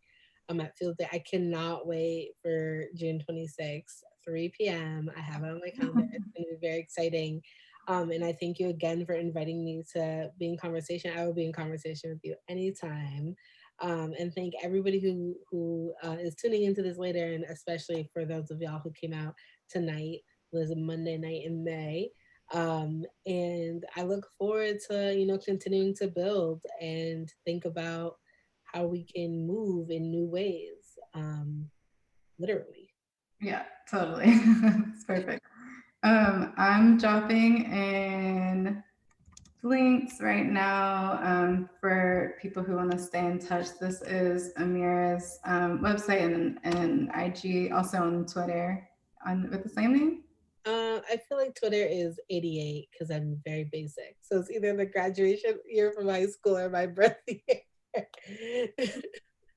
at Field Day. I cannot wait for June 26th, 3 p.m. I have it on my calendar. It's going to be very exciting. And I thank you again for inviting me to be in conversation. I will be in conversation with you anytime. And thank everybody who is tuning into this later, and especially for those of y'all who came out tonight. It was a Monday night in May. And I look forward to continuing to build and think about how we can move in new ways, literally.
Yeah, totally. It's perfect. I'm dropping in links right now for people who want to stay in touch. This is Amira's website and IG, also on Twitter with the same name.
I feel like Twitter is 88 because I'm very basic. So it's either the graduation year from high school or my birth year.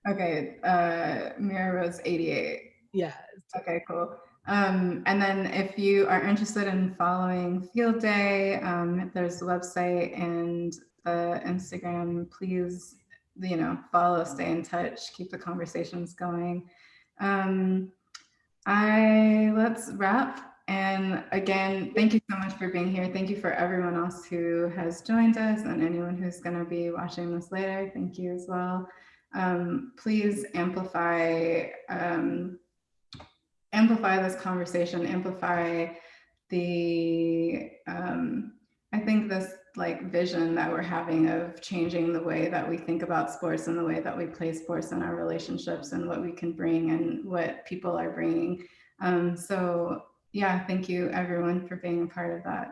Okay, Mira Rose 88.
Yeah.
Okay, cool. And then if you are interested in following Field Day, there's the website and the Instagram. Please, follow, stay in touch, keep the conversations going. Um, I let's wrap. And again, thank you so much for being here. Thank you for everyone else who has joined us and anyone who's going to be watching this later. Thank you as well. Please amplify this conversation, amplify the I think this like vision that we're having of changing the way that we think about sports and the way that we play sports in our relationships and what we can bring and what people are bringing. So yeah, thank you everyone for being a part of that.